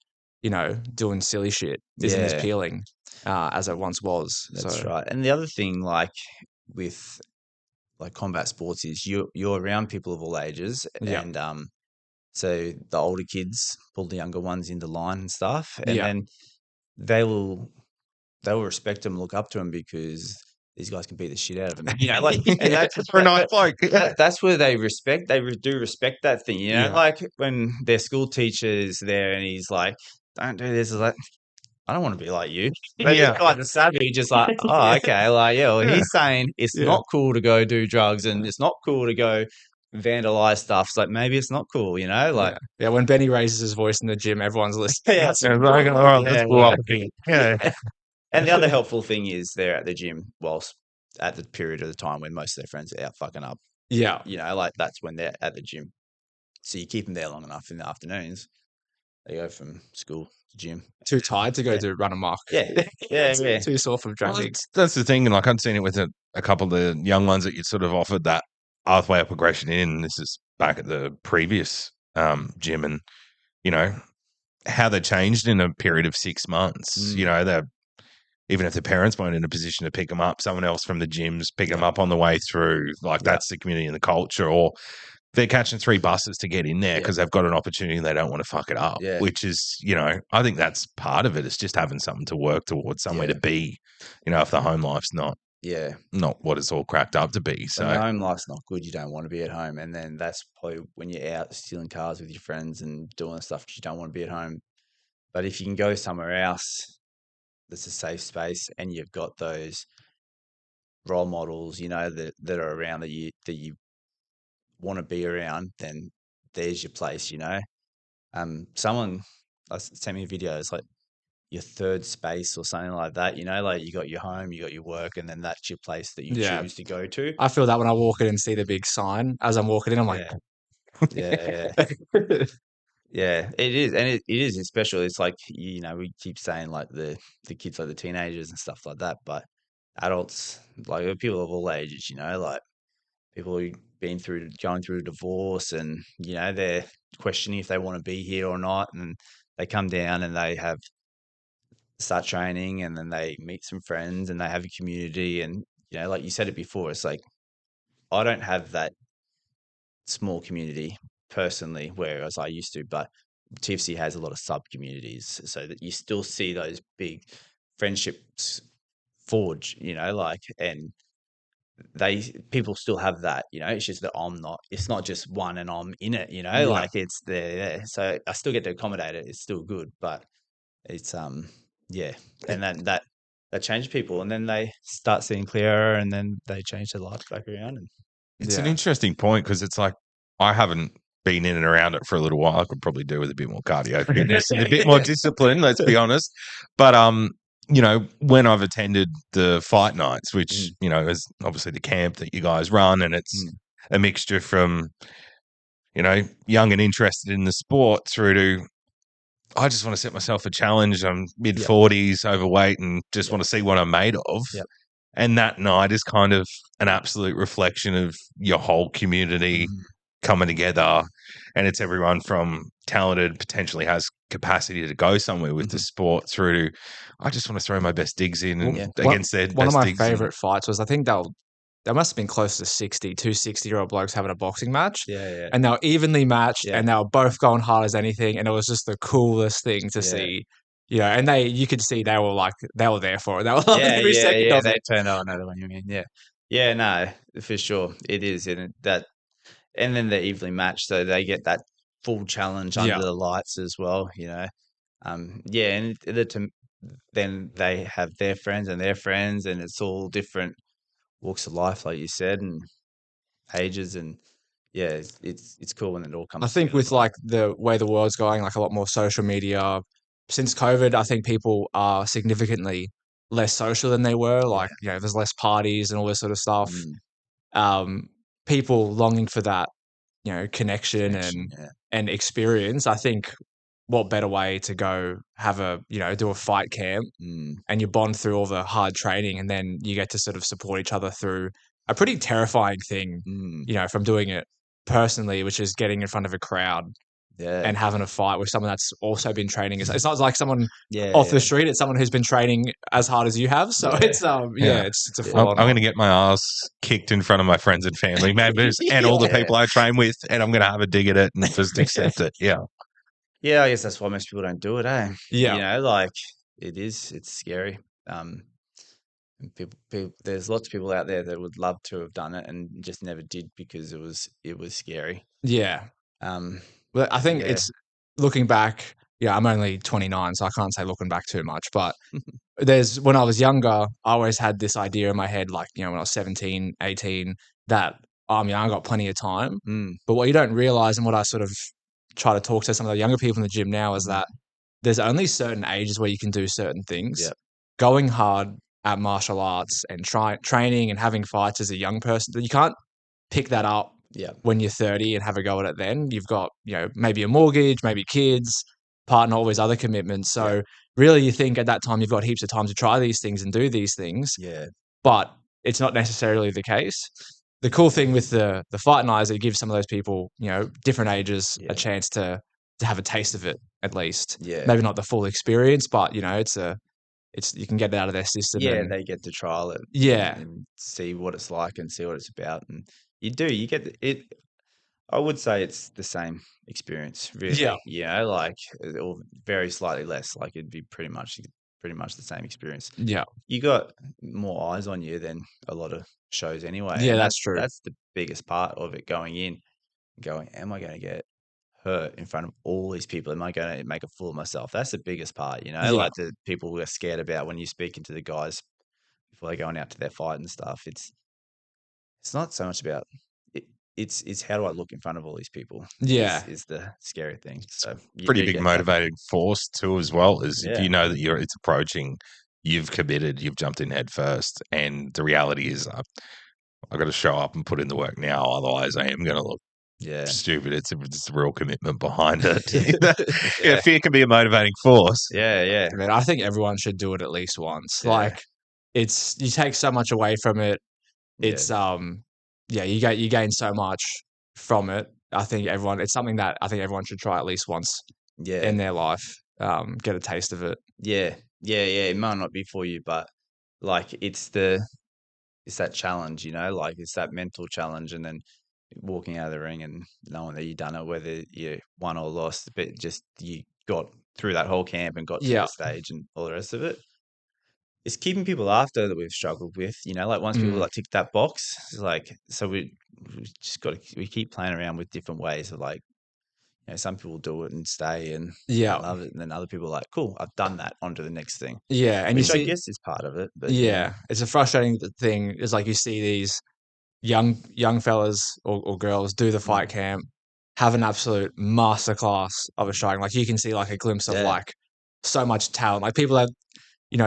Speaker 2: doing silly shit isn't as appealing as it once was.
Speaker 1: That's right. And the other thing, like with like combat sports, is you're around people of all ages, and so the older kids pull the younger ones into line and stuff, and then they will respect them, look up to them because these guys can beat the shit out of them. And that's where they respect. They do respect that thing. Like when their school teacher's there and he's like, "Don't do this." It's like, I don't want to be like you. Just like the savage, just like, oh, okay, like well, he's saying it's not cool to go do drugs and it's not cool to go vandalize stuff. It's like maybe it's not cool, like
Speaker 2: when Benny raises his voice in the gym, everyone's listening.
Speaker 1: And the other helpful thing is they're at the gym whilst at the period of the time when most of their friends are out fucking up. Like that's when they're at the gym. So you keep them there long enough in the afternoons. They go from school to gym.
Speaker 2: Too tired to go to run amok. Too sore from training.
Speaker 3: That's the thing, and like I've seen it with a couple of the young ones that you sort of offered that pathway of progression in. This is back at the previous gym, and how they changed in a period of 6 months. They're even if the parents weren't in a position to pick them up, someone else from the gyms picking them up on the way through. Like that's the community and the culture, or they're catching 3 buses to get in there because they've got an opportunity and they don't want to fuck it up, which is, I think that's part of it. It's just having something to work towards, somewhere to be, if the home life's not what it's all cracked up to be. So
Speaker 1: when the home life's not good, you don't want to be at home. And then that's probably when you're out stealing cars with your friends and doing stuff you don't want to be at home. But if you can go somewhere else that's a safe space and you've got those role models, that are around that you want to be around, then there's your place, Someone sent me a video. It's like your third space or something like that. You know, like you got your home, you got your work, and then that's your place that you choose to go to.
Speaker 2: I feel that when I walk in and see the big sign as I'm walking in, I'm like,
Speaker 1: yeah. Yeah, it is, and it is special. It's like, you know, we keep saying like the kids, like the teenagers and stuff like that, but adults, like people of all ages, you know, like people who've been through going through a divorce, and you know they're questioning if they want to be here or not, and they come down and they start training, and then they meet some friends and they have a community, and you know, like you said it before, it's like I don't have that small community personally, whereas I used to, but TFC has a lot of sub communities, so that you still see those big friendships forge, you know, like, and people still have that, you know, it's just that it's not just one and I'm in it, you know, like it's there. So I still get to accommodate it. It's still good, but it's, yeah. And that changes people, and then they start seeing clearer, and then they change their life back around. And
Speaker 3: it's an interesting point, because it's like, I haven't been in and around it for a little while. I could probably do with a bit more cardio fitness and a bit more discipline, let's be honest. But you know, when I've attended the fight nights, which, you know, is obviously the camp that you guys run, and it's a mixture from, you know, young and interested in the sport through to, I just want to set myself a challenge. I'm mid-40s, overweight, and just want to see what I'm made of.
Speaker 1: Yep.
Speaker 3: And that night is kind of an absolute reflection of your whole community coming together. And it's everyone from talented, potentially has capacity to go somewhere with the sport, through to, I just want to throw my best digs in and against their best digs.
Speaker 2: One of my favourite fights was, I think there must have been close to 60-year-old blokes having a boxing match.
Speaker 1: Yeah.
Speaker 2: And they were evenly matched, and they were both going hard as anything. And it was just the coolest thing to see, you know, and you could see they were there for it. They were loving every second of it.
Speaker 1: They turned on another one, you mean. Yeah. Yeah, no, for sure. It is. And then they're evenly matched, so they get that full challenge under the lights as well, you know. And then they have their friends and their friends, and it's all different walks of life, like you said, and ages, and it's cool when it all comes.
Speaker 2: I think with like the way the world's going, like a lot more social media since COVID, I think people are significantly less social than they were. Like, you know, there's less parties and all this sort of stuff. People longing for that, you know, connection and experience. I think what better way to go do a fight camp and you bond through all the hard training, and then you get to sort of support each other through a pretty terrifying thing, you know, from doing it personally, which is getting in front of a crowd and having a fight with someone that's also been training. It's not like someone off the street. It's someone who's been training as hard as you have. So it's a full on.
Speaker 3: I'm going to get my ass kicked in front of my friends and family members and all the people I train with, and I'm going to have a dig at it and just accept it. Yeah.
Speaker 1: Yeah, I guess that's why most people don't do it, eh?
Speaker 2: Yeah.
Speaker 1: You know, like it's scary. People, there's lots of people out there that would love to have done it and just never did because it was scary.
Speaker 2: Yeah. Well, I think it's looking back. Yeah, I'm only 29, so I can't say looking back too much. But when I was younger, I always had this idea in my head, like, you know, when I was 17, 18, that I'm young, I got plenty of time. But what you don't realize, and what I sort of try to talk to some of the younger people in the gym now, is that there's only certain ages where you can do certain things.
Speaker 1: Yep.
Speaker 2: Going hard at martial arts and training and having fights as a young person, you can't pick that up when you're 30 and have a go at it then. You've got, you know, maybe a mortgage, maybe kids, partner, all these other commitments. So really you think at that time you've got heaps of time to try these things and do these things.
Speaker 1: Yeah.
Speaker 2: But it's not necessarily the case. The cool thing with the fight night is it gives some of those people, you know, different ages a chance to have a taste of it, at least.
Speaker 1: Yeah.
Speaker 2: Maybe not the full experience, but, you know, you can get it out of their system.
Speaker 1: Yeah, they get to trial it.
Speaker 2: Yeah.
Speaker 1: And see what it's like and see what it's about. And you get it. I would say it's the same experience, really.
Speaker 2: Yeah.
Speaker 1: You know, like, or very slightly less. Like, it'd be pretty much the same experience.
Speaker 2: Yeah.
Speaker 1: You got more eyes on you than a lot of shows anyway.
Speaker 2: Yeah,
Speaker 1: and
Speaker 2: that's true.
Speaker 1: That's the biggest part of it, going, am I going to get hurt in front of all these people? Am I going to make a fool of myself? That's the biggest part, you know, like the people are scared about when you're speaking to the guys before they're going out to their fight and stuff. It's not so much about it. it's how do I look in front of all these people?
Speaker 2: Yeah,
Speaker 1: is the scary thing. So you
Speaker 3: pretty
Speaker 1: do
Speaker 3: big
Speaker 1: get
Speaker 3: motivating force too, as well. Is if
Speaker 1: Yeah.
Speaker 3: you know that it's approaching, you've committed, you've jumped in head first, and the reality is, I've got to show up and put in the work now. Otherwise, I am going to look stupid. It's a real commitment behind it. Fear can be a motivating force.
Speaker 1: Yeah.
Speaker 2: I mean, I think everyone should do it at least once. Like, it's you take so much away from it. It's you gain so much from it. I think it's something that I think everyone should try at least once in their life. Get a taste of it.
Speaker 1: Yeah. It might not be for you, but like it's that challenge, like it's that mental challenge, and then walking out of the ring and knowing that you've done it, whether you won or lost, but just you got through that whole camp and got to the stage and all the rest of it. It's keeping people after that we've struggled with, like once people like tick that box, it's like, so we just we keep playing around with different ways of like, some people do it and stay and love it. And then other people are like, cool, I've done that, on to the next thing.
Speaker 2: Yeah. And
Speaker 1: which I guess is part of it. But
Speaker 2: it's a frustrating thing. It's like you see these young fellas or girls do the fight camp, have an absolute masterclass of a striking. Like you can see like a glimpse of like so much talent. Like people are,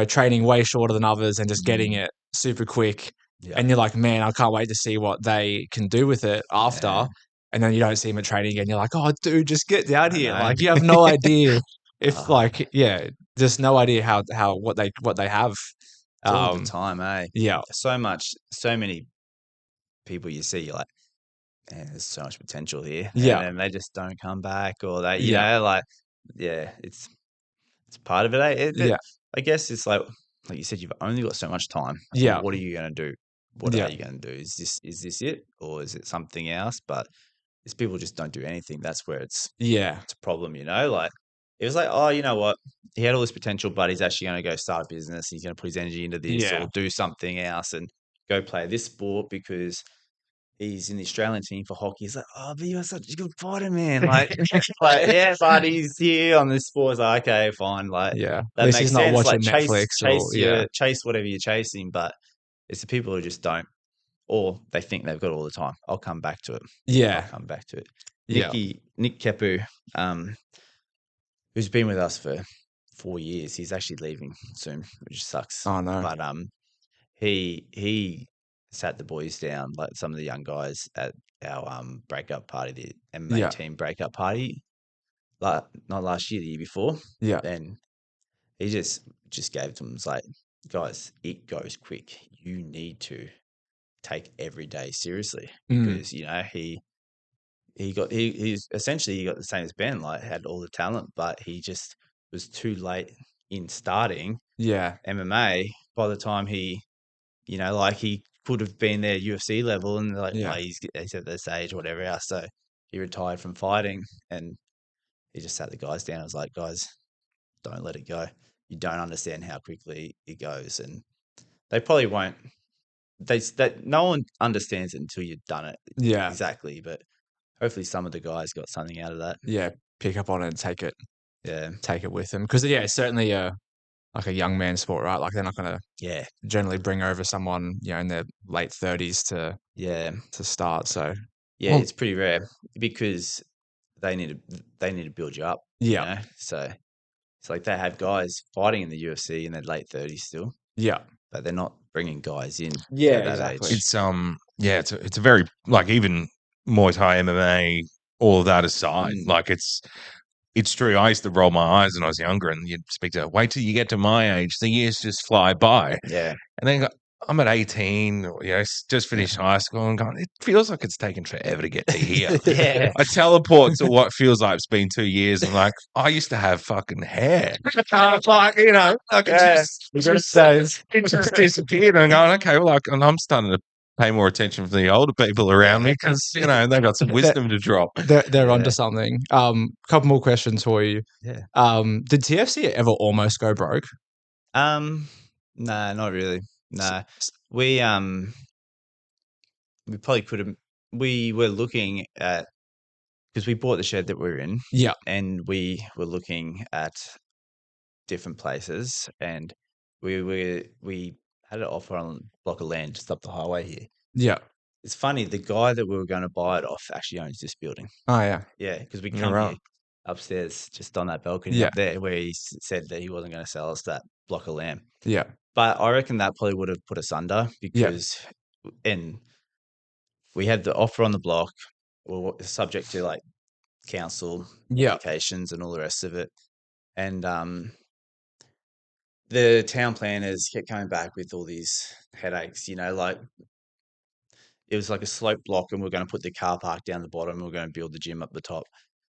Speaker 2: training way shorter than others and just getting it super quick. Yeah. And you're like, man, I can't wait to see what they can do with it after. Yeah. And then you don't see them at training again. You're like, oh, dude, just get down here. Like you have no idea if just no idea how what they have.
Speaker 1: It's all the time, eh?
Speaker 2: Yeah.
Speaker 1: So many people you see, you're like, man, there's so much potential here.
Speaker 2: Yeah.
Speaker 1: And then they just don't come back, or they, it's part of it, eh? I guess it's like you said, you've only got so much time.
Speaker 2: Yeah.
Speaker 1: What are you going to do? What are you going to do? Is this it, or is it something else? But if people just don't do anything, that's where it's a problem, Like it was like, oh, you know what? He had all this potential, but he's actually going to go start a business. He's going to put his energy into this or do something else and go play this sport because he's in the Australian team for hockey. He's like, oh, but you're such a good fighter, man. Like, but he's here on this sport. It's like, okay, fine. Like, that makes
Speaker 2: he's
Speaker 1: sense.
Speaker 2: Not watching
Speaker 1: like,
Speaker 2: Netflix
Speaker 1: chase whatever you're chasing. But it's the people who just don't, or they think they've got all the time. I'll come back to it.
Speaker 2: Yeah.
Speaker 1: I'll come back to it. Nick Kepu, who's been with us for 4 years, he's actually leaving soon, which sucks.
Speaker 2: Oh, no.
Speaker 1: But he sat the boys down, like some of the young guys at our breakup party, the MMA team breakup party, like not last year, the year before.
Speaker 2: Yeah.
Speaker 1: And he just gave to them, it's like, guys, it goes quick. You need to take every day seriously because he's essentially got the same as Ben, like had all the talent, but he just was too late in starting MMA. By the time he he could have been their UFC level, and he's at this age or whatever else. So he retired from fighting, and he just sat the guys down. I was like, guys, don't let it go. You don't understand how quickly it goes, and they probably won't. No one understands it until you've done it.
Speaker 2: Yeah,
Speaker 1: exactly. But hopefully, some of the guys got something out of that.
Speaker 2: Yeah, pick up on it and take it.
Speaker 1: Yeah,
Speaker 2: take it with them because it's certainly like a young man sport, right? Like they're not going to generally bring over someone in their late 30s to start. So
Speaker 1: it's pretty rare because they need to build you up.
Speaker 2: Yeah,
Speaker 1: so it's like they have guys fighting in the UFC in their late 30s still.
Speaker 2: Yeah,
Speaker 1: but they're not bringing guys in.
Speaker 2: Yeah,
Speaker 1: at that
Speaker 2: exactly.
Speaker 1: age.
Speaker 3: It's a very like even Muay Thai, MMA, all of that aside, like it's true. I used to roll my eyes when I was younger, and you'd speak to, wait till you get to my age, the years just fly by.
Speaker 1: Yeah.
Speaker 3: And then I'm at 18, just finished high school and going, it feels like it's taken forever to get to here.
Speaker 1: Yeah.
Speaker 3: I teleport to what feels like it's been 2 years. And like, I used to have fucking hair. Like, it just disappeared. And I'm going, okay, well, and I'm starting to pay more attention from the older people around me because they've got some wisdom to drop.
Speaker 2: They're onto something. Couple more questions for you.
Speaker 1: Yeah.
Speaker 2: Did TFC ever almost go broke?
Speaker 1: No, not really. No, we probably could have. We were looking at, because we bought the shed that we're in.
Speaker 2: Yeah,
Speaker 1: and we were looking at different places, and we had an offer on a block of land just up the highway here.
Speaker 2: Yeah.
Speaker 1: It's funny. The guy that we were going to buy it off actually owns this building.
Speaker 2: Oh yeah,
Speaker 1: yeah, because we come here upstairs, just on that balcony up there, where he said that he wasn't going to sell us that block of land.
Speaker 2: Yeah,
Speaker 1: but I reckon that probably would have put us under because, and we had the offer on the block, or subject to like council applications and all the rest of it, and the town planners kept coming back with all these headaches. Like it was like a slope block, and we're going to put the car park down the bottom, and we're going to build the gym up the top.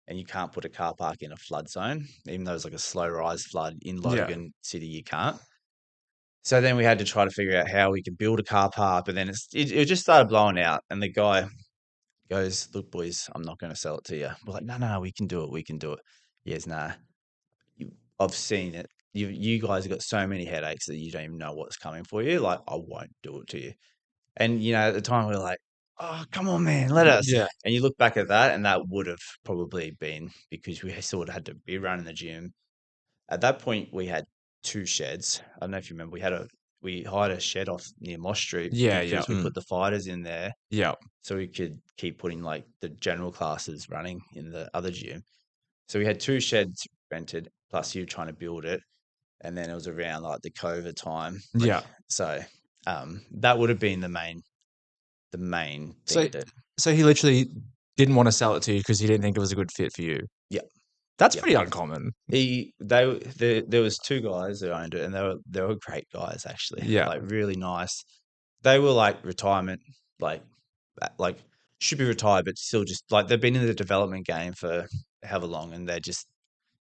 Speaker 1: And you can't put a car park in a flood zone, even though it's like a slow rise flood in Logan City. You can't. So then we had to try to figure out how we could build a car park, but then it just started blowing out. And the guy goes, "Look, boys, I'm not going to sell it to you." We're like, "No, we can do it. We can do it." He goes, "Nah, I've seen it. You guys have got so many headaches that you don't even know what's coming for you. Like, I won't do it to you." And, at the time we were like, "Oh, come on, man, let us."
Speaker 2: Yeah.
Speaker 1: And you look back at that, and that would have probably been because we sort of had to be running the gym. At that point, we had 2 sheds. I don't know if you remember. We hired a shed off near Moss Street because we put the fighters in there.
Speaker 2: Yeah.
Speaker 1: So we could keep putting like the general classes running in the other gym. So we had 2 sheds rented, plus you trying to build it. And then it was around like the COVID time. So that would have been the main thing.
Speaker 2: So he literally didn't want to sell it to you because he didn't think it was a good fit for you.
Speaker 1: Yeah.
Speaker 2: That's pretty uncommon.
Speaker 1: There was 2 guys that owned it, and they were great guys actually.
Speaker 2: Yeah.
Speaker 1: Like really nice. They were like retirement, like should be retired, but still just like they've been in the development game for however long, and they just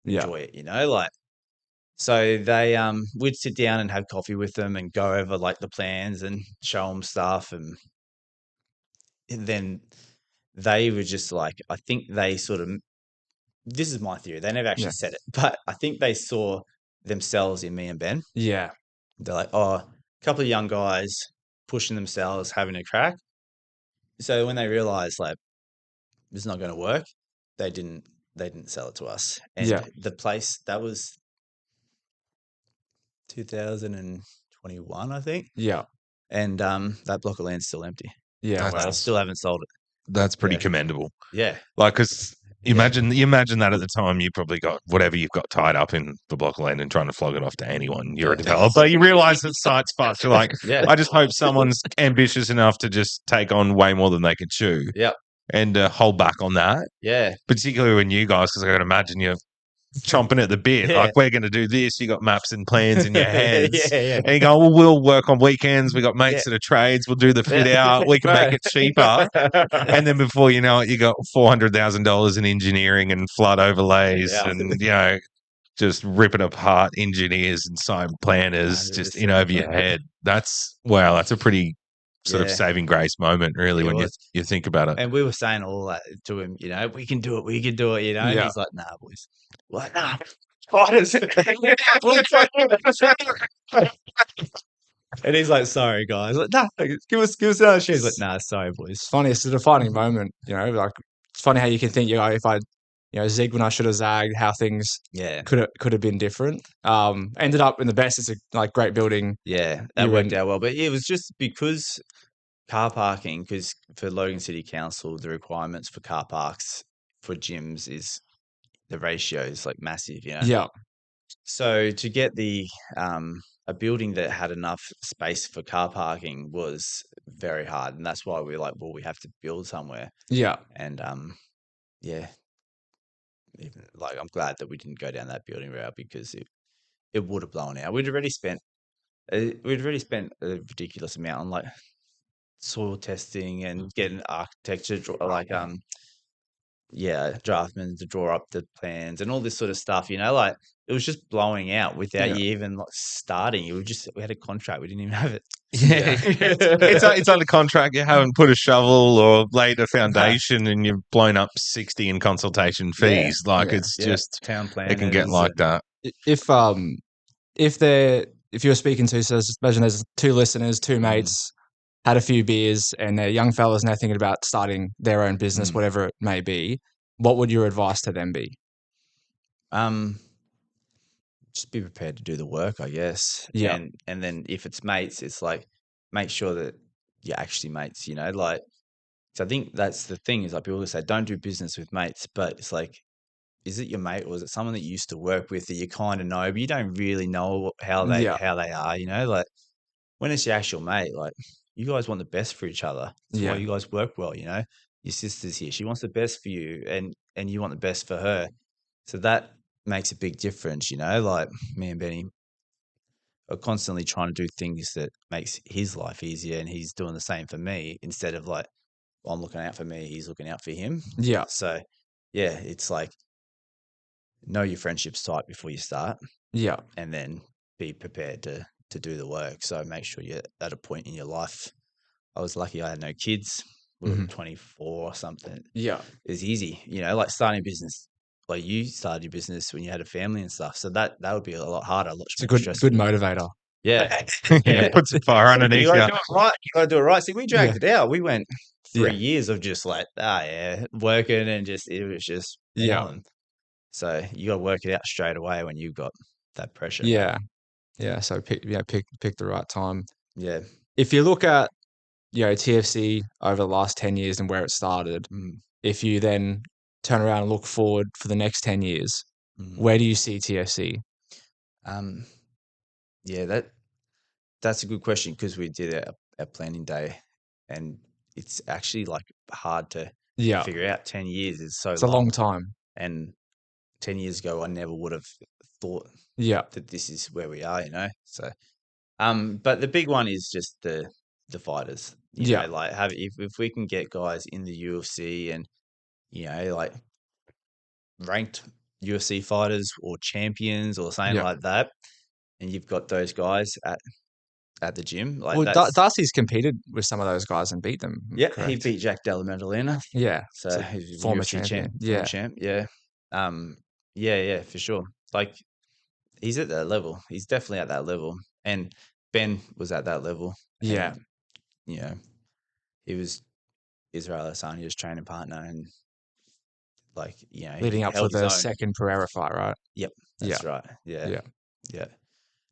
Speaker 1: enjoy it, like. So they we'd sit down and have coffee with them and go over like the plans and show them stuff, and then they were just like, I think they sort of, this is my theory, they never actually said it, but I think they saw themselves in me and Ben.
Speaker 2: Yeah.
Speaker 1: They're like, oh, a couple of young guys pushing themselves, having a crack. So when they realized like this is not going to work, they didn't sell it to us. And the place, that was 2021, I think.
Speaker 2: Yeah.
Speaker 1: And that block of land's still empty.
Speaker 2: Yeah.
Speaker 1: I still haven't sold it.
Speaker 3: That's pretty commendable.
Speaker 1: Yeah.
Speaker 3: Like, because imagine that at the time you probably got whatever you've got tied up in the block of land and trying to flog it off to anyone. You're a developer. You realize that site's fucked. You're like, I just hope someone's ambitious enough to just take on way more than they can chew.
Speaker 1: Yeah.
Speaker 3: And hold back on that.
Speaker 1: Yeah.
Speaker 3: Particularly when you guys, because I can imagine you're chomping at the bit. Like, we're going to do this. You got maps and plans in your heads. And you go, well, we'll work on weekends. We got mates that are trades. We'll do the fit out. We can make it cheaper. And then before you know it, you got $400,000 in engineering and flood overlays and, just ripping apart engineers and site planners just in over your head. That's a pretty sort of saving grace moment, really, when you think about it.
Speaker 1: And we were saying all that to him, we can do it, And he's like, nah, boys. We're like, nah. And he's like, sorry, guys. Like, nah, give us another share. He's like, nah, sorry, boys.
Speaker 2: It's funny. It's a defining moment, like it's funny how you can think, if I, zigged when I should have zagged, how things could have been different. Ended up in the best. It's a great building.
Speaker 1: Yeah, that worked out well. But it was just because car parking, because for Logan City Council, the requirements for car parks for gyms is the ratio is like massive,
Speaker 2: Yeah.
Speaker 1: So to get a building that had enough space for car parking was very hard, and that's why we were like, well, we have to build somewhere.
Speaker 2: Yeah.
Speaker 1: And I'm glad that we didn't go down that building route because it would have blown out. We'd already spent a ridiculous amount on like soil testing and getting architecture draftmen to draw up the plans and all this sort of stuff, like it was just blowing out without you even like starting. We had a contract, we didn't even have it.
Speaker 3: Yeah. It's under contract. You haven't put a shovel or laid a foundation and you've blown up 60 in consultation fees. It's just
Speaker 1: town plan.
Speaker 3: It can get like that.
Speaker 2: If you're speaking to, so imagine there's 2 listeners, 2 mates, had a few beers, and they're young fellas now thinking about starting their own business, whatever it may be. What would your advice to them be?
Speaker 1: Just be prepared to do the work, I guess.
Speaker 2: Yeah.
Speaker 1: And then if it's mates, it's like make sure that you're actually mates, you know, like, so I think that's the thing is like people say, don't do business with mates, but it's like, is it your mate or is it someone that you used to work with that you kind of know, but you don't really know how they are, you know, like when it's your actual mate, like you guys want the best for each other. That's why you guys work well, you know, your sister's here. She wants the best for you and you want the best for her. So that makes a big difference, you know, like me and Benny are constantly trying to do things that makes his life easier and he's doing the same for me instead of like, well, I'm looking out for me, he's looking out for him.
Speaker 2: Yeah.
Speaker 1: So yeah, it's like know your friendship's tight before you start.
Speaker 2: Yeah.
Speaker 1: And then be prepared to do the work. So make sure you're at a point in your life. I was lucky I had no kids. We were 24 or something.
Speaker 2: Yeah.
Speaker 1: It was easy, you know, like starting a business. Like you started your business when you had a family and stuff. So that would be a lot harder, a lot
Speaker 2: It's a good motivator.
Speaker 1: Yeah.
Speaker 3: Yeah. Puts a fire underneath you.
Speaker 1: You gotta do it right. You gotta do it right. See, we dragged it out. We went 3 years of just like, working and it was just on. So you gotta work it out straight away when you've got that pressure.
Speaker 2: Yeah. Yeah. So pick the right time.
Speaker 1: Yeah.
Speaker 2: If you look at, TFC over the last 10 years and where it started, if you then turn around and look forward for the next 10 years, where do you see TFC?
Speaker 1: Yeah, that's a good question because we did a planning day and it's actually like hard to figure out. 10 years is so
Speaker 2: it's a long time.
Speaker 1: And 10 years ago, I never would have thought that this is where we are, you know? So, but the big one is just the fighters, you know, like if we can get guys in the UFC and, you know, like ranked UFC fighters or champions or something like that, and you've got those guys at the gym. Like
Speaker 2: Darcy's competed with some of those guys and beat them.
Speaker 1: Yeah,
Speaker 2: correct?
Speaker 1: he beat Jack Della Maddalena.
Speaker 2: Yeah.
Speaker 1: So he's
Speaker 2: former
Speaker 1: UFC
Speaker 2: champion.
Speaker 1: Former champ. Yeah. Yeah, for sure. Like he's at that level. He's definitely at that level. And Ben was at that level.
Speaker 2: Yeah.
Speaker 1: And, you know, he was Israel Adesanya's training partner and like, you know,
Speaker 2: leading up to the second Pereira fight, right?
Speaker 1: Yep. That's right. Yeah.
Speaker 2: Yeah.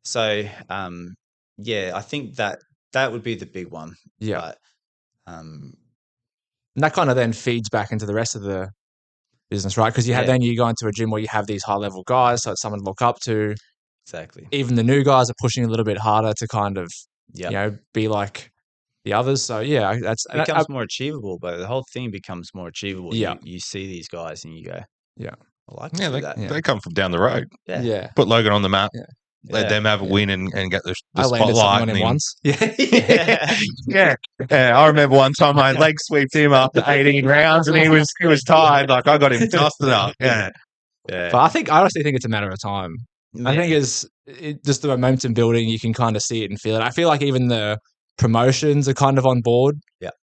Speaker 1: So, I think that would be the big one.
Speaker 2: Yeah.
Speaker 1: But,
Speaker 2: and that kind of then feeds back into the rest of the business, right? Because then you go into a gym where you have these high level guys, so it's someone to look up to.
Speaker 1: Exactly.
Speaker 2: Even the new guys are pushing a little bit harder to kind of, be like the others. So it
Speaker 1: becomes more achievable, but the whole thing becomes more achievable.
Speaker 2: Yeah.
Speaker 1: You see these guys and you go, I like that.
Speaker 3: They come from down the road.
Speaker 2: Yeah.
Speaker 3: Put Logan on the map.
Speaker 2: Yeah.
Speaker 3: Let them have a win and get the
Speaker 2: I landed
Speaker 3: spotlight
Speaker 2: on him once.
Speaker 3: Yeah. I remember one time I leg sweeped him after 18 rounds and he was tired. Like I got him dusted up. Yeah.
Speaker 2: But I honestly think it's a matter of time. Yeah. I think it's just the momentum building. You can kind of see it and feel it. I feel like even the promotions are kind of on board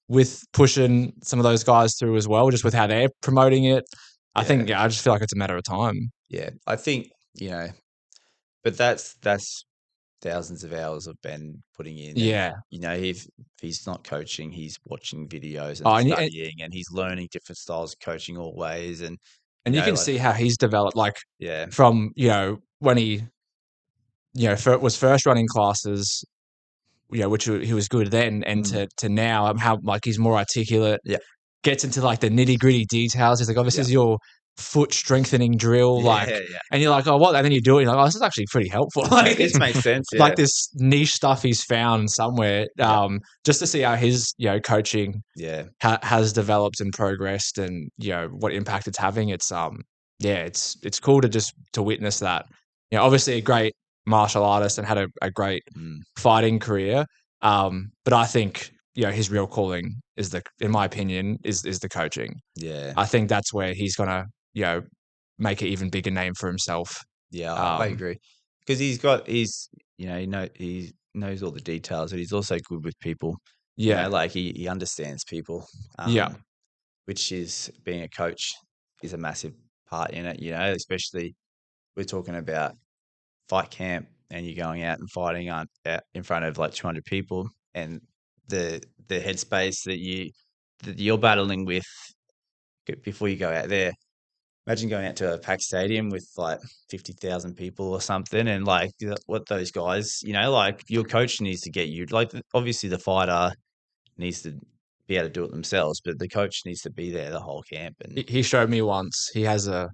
Speaker 2: with pushing some of those guys through as well, just with how they're promoting it. I just feel like it's a matter of time.
Speaker 1: Yeah. I think, but that's thousands of hours of Ben putting in.
Speaker 2: Yeah.
Speaker 1: And, if he's not coaching, he's watching videos and studying and he's learning different styles of coaching all ways. And
Speaker 2: you can see how he's developed, from, when he, was first running classes, which he was good then, and to now, how he's more articulate.
Speaker 1: Yeah.
Speaker 2: Gets into the nitty gritty details. He's like, oh, this is your foot strengthening drill, and you're like, oh, what? And then you do it, and you're like, oh, this is actually pretty helpful.
Speaker 1: This makes sense. Yeah.
Speaker 2: Like this niche stuff he's found somewhere, just to see how his coaching has developed and progressed, and what impact it's having. It's it's cool to witness that. Obviously a great martial artist and had a great fighting career, but I think his real calling is in my opinion, is the coaching.
Speaker 1: Yeah.
Speaker 2: I think that's where he's gonna, make an even bigger name for himself.
Speaker 1: Yeah, I agree. Because he knows all the details, but he's also good with people.
Speaker 2: Yeah.
Speaker 1: He understands people. Which is being a coach is a massive part in it, especially we're talking about fight camp and you're going out and fighting out in front of 200 people and the headspace that you're battling with before you go out there. Imagine going out to a packed stadium with 50,000 people or something, and what those guys, your coach needs to get you. Obviously the fighter needs to be able to do it themselves, but the coach needs to be there the whole camp. And
Speaker 2: he showed me once. He has a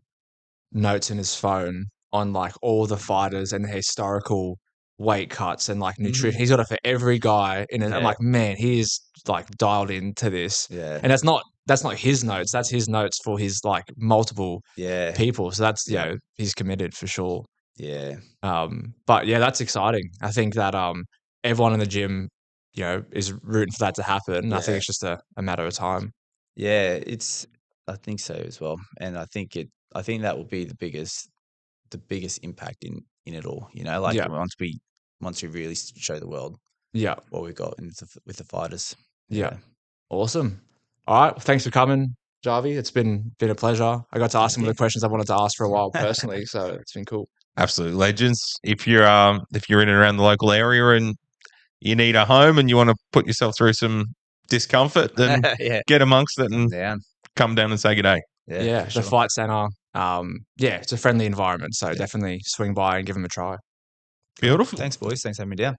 Speaker 2: notes in his phone on like all the fighters and the historical weight cuts and like nutrition. He's got it for every guy in it. I'm like, man, he is like dialed into this.
Speaker 1: Yeah.
Speaker 2: And that's not his notes. That's his notes for his like multiple people. So that's, you know, he's committed for sure.
Speaker 1: Yeah.
Speaker 2: But yeah, that's exciting. I think that everyone in the gym, you know, is rooting for that to happen. I think it's just a matter of time.
Speaker 1: Yeah, I think so as well. And I think that will be the biggest impact in it all, you know, like once we really show the world what we've got with the fighters.
Speaker 2: Yeah. Awesome. All right. Well, thanks for coming, Jarvie. It's been a pleasure. I got to ask some of the questions I wanted to ask for a while personally, so it's been cool.
Speaker 3: Absolute legends. If you're in and around the local area and you need a home and you want to put yourself through some discomfort, then get amongst it and come down and say good day.
Speaker 2: Yeah, the Fight Center. It's a friendly environment, so definitely swing by and give them a try.
Speaker 3: Beautiful.
Speaker 1: Thanks, boys. Thanks for having me down.